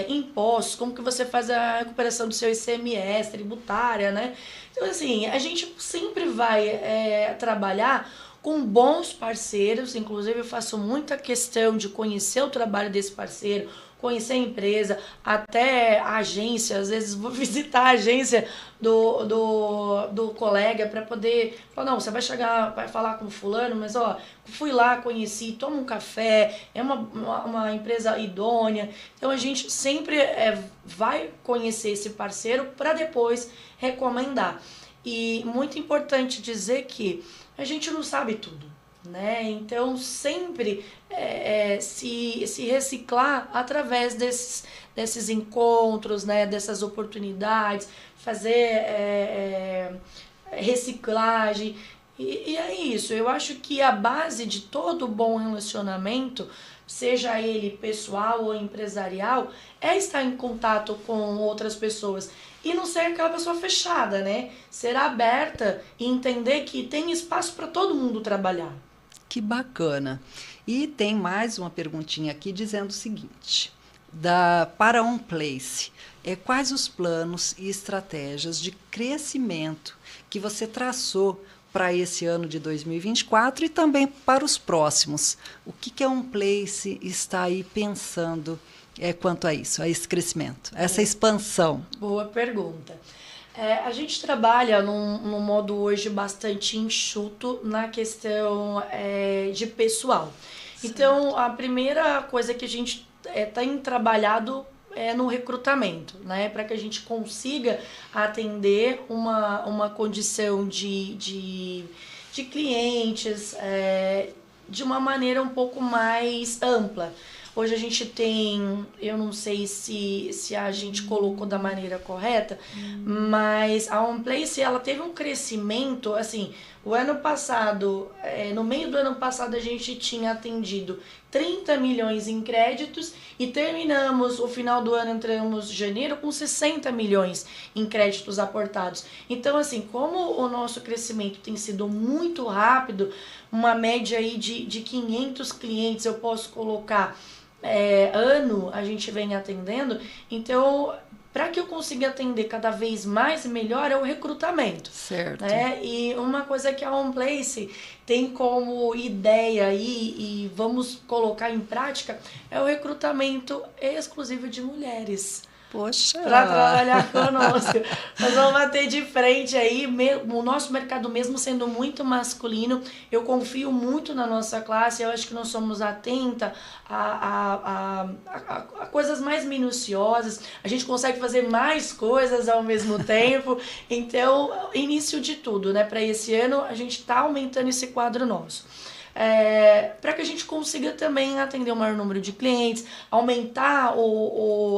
impostos, como que você faz a recuperação do seu ICMS, tributária, né? Então, assim, a gente sempre vai trabalhar com bons parceiros, inclusive eu faço muita questão de conhecer o trabalho desse parceiro, conhecer a empresa, até a agência, às vezes vou visitar a agência do colega para poder falar, não, você vai chegar, vai falar com fulano, mas ó, fui lá, conheci, toma um café, é uma empresa idônea. Então a gente sempre vai conhecer esse parceiro para depois recomendar. E muito importante dizer que a gente não sabe tudo, né? Então sempre se reciclar através desses encontros, né? Dessas oportunidades, fazer reciclagem. E é isso, eu acho que a base de todo bom relacionamento, seja ele pessoal ou empresarial, é estar em contato com outras pessoas. E não ser aquela pessoa fechada, né? Ser aberta e entender que tem espaço para todo mundo trabalhar. Que bacana. E tem mais uma perguntinha aqui dizendo o seguinte: para OnPlace, quais os planos e estratégias de crescimento que você traçou para esse ano de 2024 e também para os próximos? O que a OnPlace está aí pensando quanto a isso, a esse crescimento, essa expansão? Boa pergunta. A gente trabalha num modo hoje bastante enxuto na questão de pessoal. Certo. Então, a primeira coisa que a gente tem trabalhado é no recrutamento, né? Para que a gente consiga atender uma condição de clientes de uma maneira um pouco mais ampla. Hoje a gente tem, eu não sei se a gente colocou da maneira correta, mas a OnPlace, ela teve um crescimento, assim, o ano passado, no meio do ano passado a gente tinha atendido 30 milhões em créditos e terminamos o final do ano, entramos em janeiro, com 60 milhões em créditos aportados. Então, assim, como o nosso crescimento tem sido muito rápido, uma média aí de 500 clientes eu posso colocar ano a gente vem atendendo, então para que eu consiga atender cada vez mais e melhor é o recrutamento. Certo. Né? E uma coisa que a OnPlace tem como ideia e vamos colocar em prática é o recrutamento exclusivo de mulheres. Poxa! Para trabalhar conosco. Nós vamos bater de frente aí, o nosso mercado mesmo sendo muito masculino, eu confio muito na nossa classe, eu acho que nós somos atenta a coisas mais minuciosas, a gente consegue fazer mais coisas ao mesmo tempo, então, início de tudo, né? Para esse ano, a gente está aumentando esse quadro nosso. Para que a gente consiga também atender o maior número de clientes, aumentar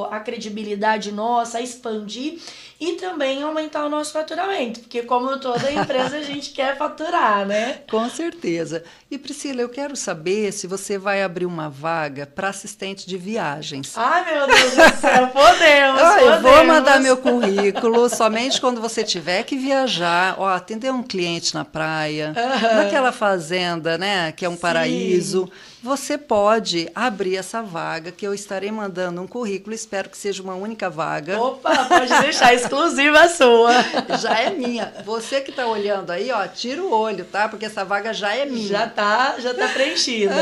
a credibilidade nossa, expandir e também aumentar o nosso faturamento, porque como toda empresa a gente quer faturar, né? Com certeza. E Priscila, eu quero saber se você vai abrir uma vaga para assistente de viagens. Ai, meu Deus do céu, podemos. Eu vou mandar meu currículo somente quando você tiver que viajar, atender um cliente na praia, naquela fazenda, né, que é um paraíso. Você pode abrir essa vaga, que eu estarei mandando um currículo, espero que seja uma única vaga. Opa, pode deixar, exclusiva sua. Já é minha. Você que está olhando aí, tira o olho, tá? Porque essa vaga já é minha. Já tá preenchida.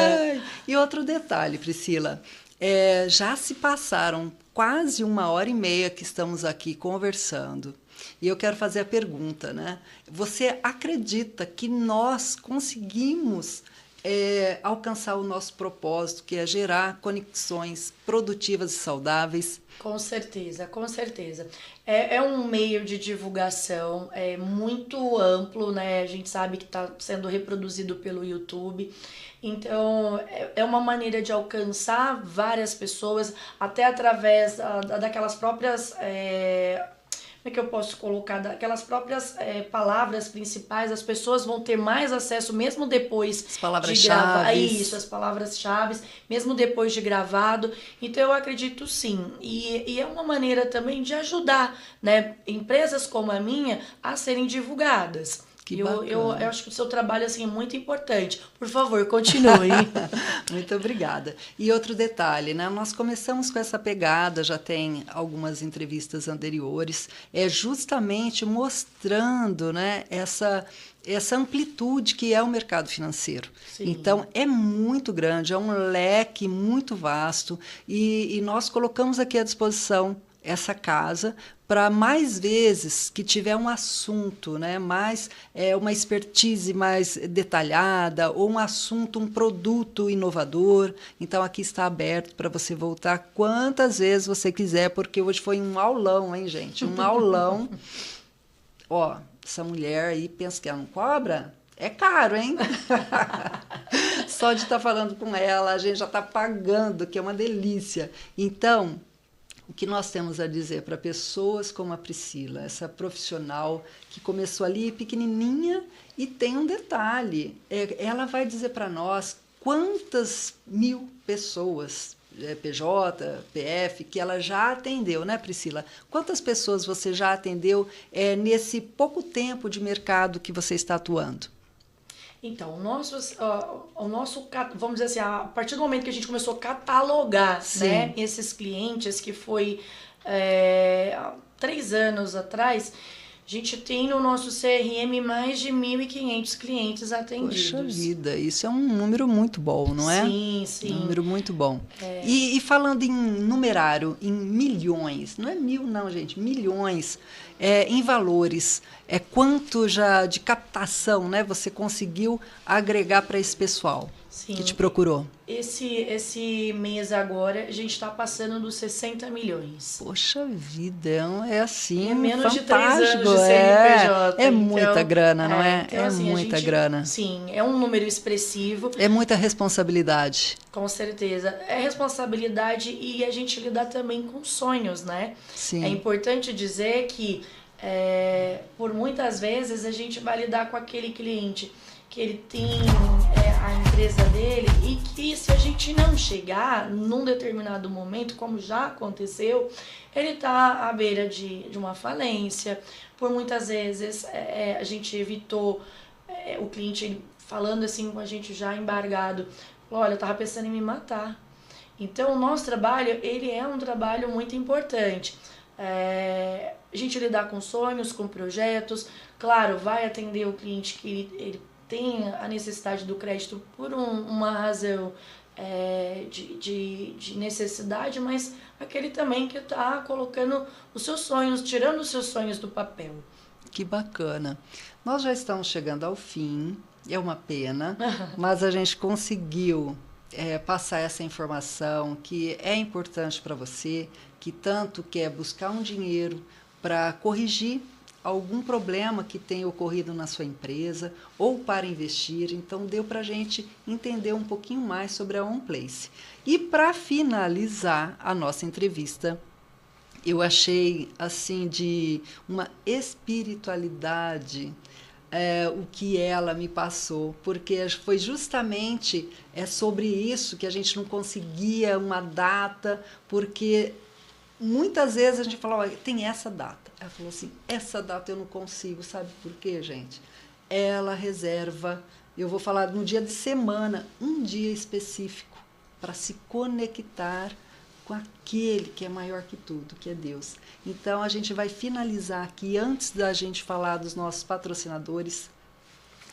E outro detalhe, Priscila, já se passaram quase 1h30 que estamos aqui conversando. E eu quero fazer a pergunta, né? Você acredita que nós conseguimos alcançar o nosso propósito, que é gerar conexões produtivas e saudáveis? Com certeza, com certeza. É um meio de divulgação muito amplo, né? A gente sabe que está sendo reproduzido pelo YouTube. Então, é uma maneira de alcançar várias pessoas, até através daquelas próprias é que eu posso colocar, aquelas próprias palavras principais, as pessoas vão ter mais acesso mesmo depois as palavras de gravar. chaves. Isso, as palavras-chave, mesmo depois de gravado. Então eu acredito sim. E é uma maneira também de ajudar, né, empresas como a minha a serem divulgadas. Eu acho que o seu trabalho assim, é muito importante. Por favor, continue. Muito obrigada. E outro detalhe, né? Nós começamos com essa pegada, já tem algumas entrevistas anteriores, justamente mostrando, né, essa amplitude que é o mercado financeiro. Sim. Então, é muito grande, é um leque muito vasto e nós colocamos aqui à disposição essa casa para mais vezes que tiver um assunto, né, mais uma expertise mais detalhada ou um assunto, um produto inovador. Então aqui está aberto para você voltar quantas vezes você quiser, porque hoje foi um aulão, hein, gente? Um aulão. Ó, essa mulher aí pensa que ela não cobra? É caro, hein? Só de estar falando com ela, a gente já está pagando, que é uma delícia. Então, o que nós temos a dizer para pessoas como a Priscila, essa profissional que começou ali pequenininha e tem um detalhe, ela vai dizer para nós quantas mil pessoas, PJ, PF, que ela já atendeu, né, Priscila? Quantas pessoas você já atendeu nesse pouco tempo de mercado que você está atuando? Então, o nosso, vamos dizer assim, a partir do momento que a gente começou a catalogar, né, esses clientes, que foi 3 anos atrás, a gente tem no nosso CRM mais de 1.500 clientes atendidos. Poxa vida, isso é um número muito bom, não é? Sim, sim. Um número muito bom. E falando em numerário, em milhões, não é mil não, gente, milhões, em valores, quanto já de captação, né, você conseguiu agregar para esse pessoal? Sim. Que te procurou? Esse mês agora, a gente está passando dos 60 milhões. Poxa vida, é assim, menos fantástico. De 3 anos de CNPJ. É muita grana, não é? Então, assim, muita grana. Sim, é um número expressivo. É muita responsabilidade. Com certeza. É responsabilidade e a gente lidar também com sonhos, né? Sim. É importante dizer que, por muitas vezes, a gente vai lidar com aquele cliente que ele tem a empresa dele e que se a gente não chegar num determinado momento, como já aconteceu, ele está à beira de uma falência. Por muitas vezes a gente evitou o cliente falando assim com a gente já embargado, olha, eu estava pensando em me matar. Então o nosso trabalho, ele é um trabalho muito importante. A gente lidar com sonhos, com projetos, claro, vai atender o cliente que ele tem a necessidade do crédito por uma razão de necessidade, mas aquele também que está colocando os seus sonhos, tirando os seus sonhos do papel. Que bacana. Nós já estamos chegando ao fim, é uma pena, mas a gente conseguiu passar essa informação que é importante para você, que tanto quer buscar um dinheiro para corrigir algum problema que tenha ocorrido na sua empresa ou para investir. Então, deu para a gente entender um pouquinho mais sobre a OnPlace. E para finalizar a nossa entrevista, eu achei assim de uma espiritualidade o que ela me passou, porque foi justamente sobre isso que a gente não conseguia uma data, porque muitas vezes a gente falava, olha, tem essa data. Ela falou assim, essa data eu não consigo, sabe por quê, gente? Ela reserva, eu vou falar no dia de semana, um dia específico para se conectar com aquele que é maior que tudo, que é Deus. Então, a gente vai finalizar aqui, antes da gente falar dos nossos patrocinadores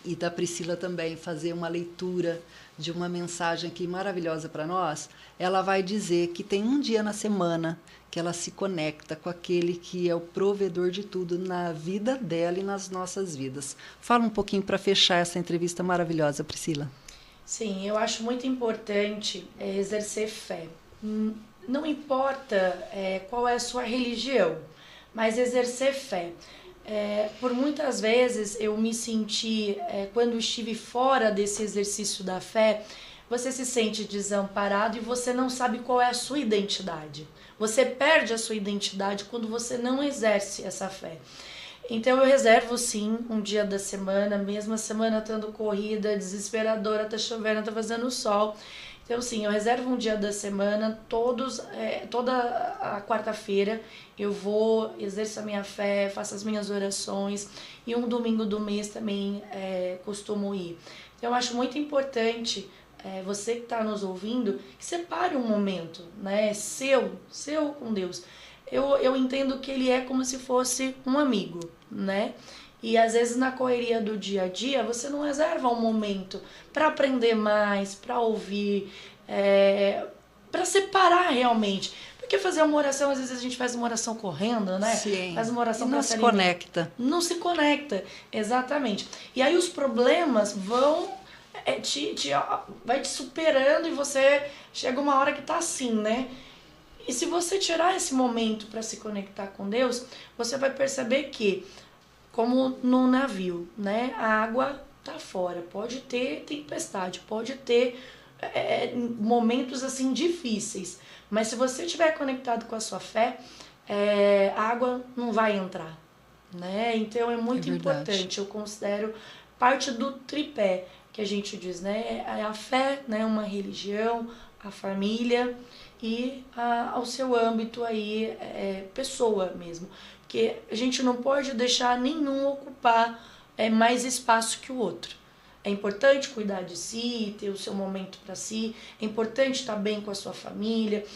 e da Priscila também fazer uma leitura de uma mensagem aqui maravilhosa para nós, ela vai dizer que tem um dia na semana que ela se conecta com aquele que é o provedor de tudo na vida dela e nas nossas vidas. Fala um pouquinho para fechar essa entrevista maravilhosa, Priscila. Sim, eu acho muito importante exercer fé. Não importa qual é a sua religião, mas exercer fé. Por muitas vezes eu me senti, quando estive fora desse exercício da fé, você se sente desamparado e você não sabe qual é a sua identidade. Você perde a sua identidade quando você não exerce essa fé. Então eu reservo sim um dia da semana, mesmo a semana estando corrida, desesperadora, tá chovendo, tá fazendo sol. Então sim, eu reservo um dia da semana, toda a quarta-feira eu vou, exerço a minha fé, faço as minhas orações e um domingo do mês também costumo ir. Então eu acho muito importante você que está nos ouvindo, que separe um momento, né, seu com Deus. Eu entendo que ele é como se fosse um amigo, né? E às vezes na correria do dia a dia você não reserva um momento para aprender mais, para ouvir, para separar realmente. Porque fazer uma oração, às vezes a gente faz uma oração correndo, né? Sim. Faz uma oração E não se conecta. Não se conecta, exatamente. E aí os problemas vão vai te superando e você chega uma hora que tá assim, né? E se você tirar esse momento para se conectar com Deus, você vai perceber que, como no navio, né? A água tá fora, pode ter tempestade, pode ter momentos assim difíceis, mas se você estiver conectado com a sua fé, a água não vai entrar, né? Então é muito importante, eu considero parte do tripé que a gente diz, né? A fé, né? Uma religião, a família e ao seu âmbito aí, pessoa mesmo. Porque a gente não pode deixar nenhum ocupar mais espaço que o outro. É importante cuidar de si, ter o seu momento para si, é importante estar bem com a sua família.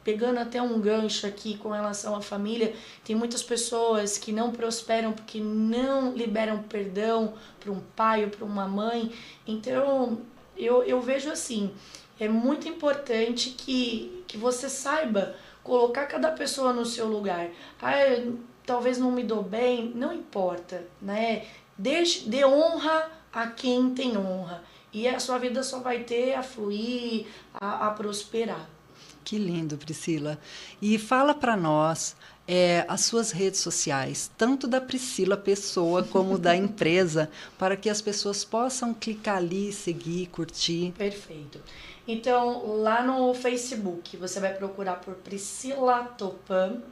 Pegando até um gancho aqui com relação à família, tem muitas pessoas que não prosperam porque não liberam perdão para um pai ou para uma mãe. Então, eu vejo assim, é muito importante que você saiba colocar cada pessoa no seu lugar. Talvez não me dou bem, não importa, né? Dê honra a quem tem honra. E a sua vida só vai ter a fluir, a prosperar. Que lindo, Priscila. E fala para nós as suas redes sociais, tanto da Priscila pessoa como da empresa, para que as pessoas possam clicar ali, seguir, curtir. Perfeito. Então, lá no Facebook, você vai procurar por Priscila Topan,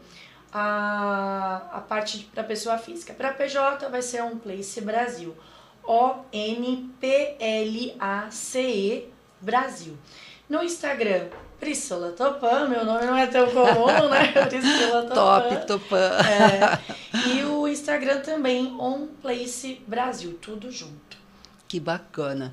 a parte para pessoa física. Para PJ vai ser um Place Brasil. ONPLACE Brasil. No Instagram, Priscila Topan, meu nome não é tão comum, né? Priscila Topan. Top, Topan. E o Instagram também, On Place Brasil, tudo junto. Que bacana.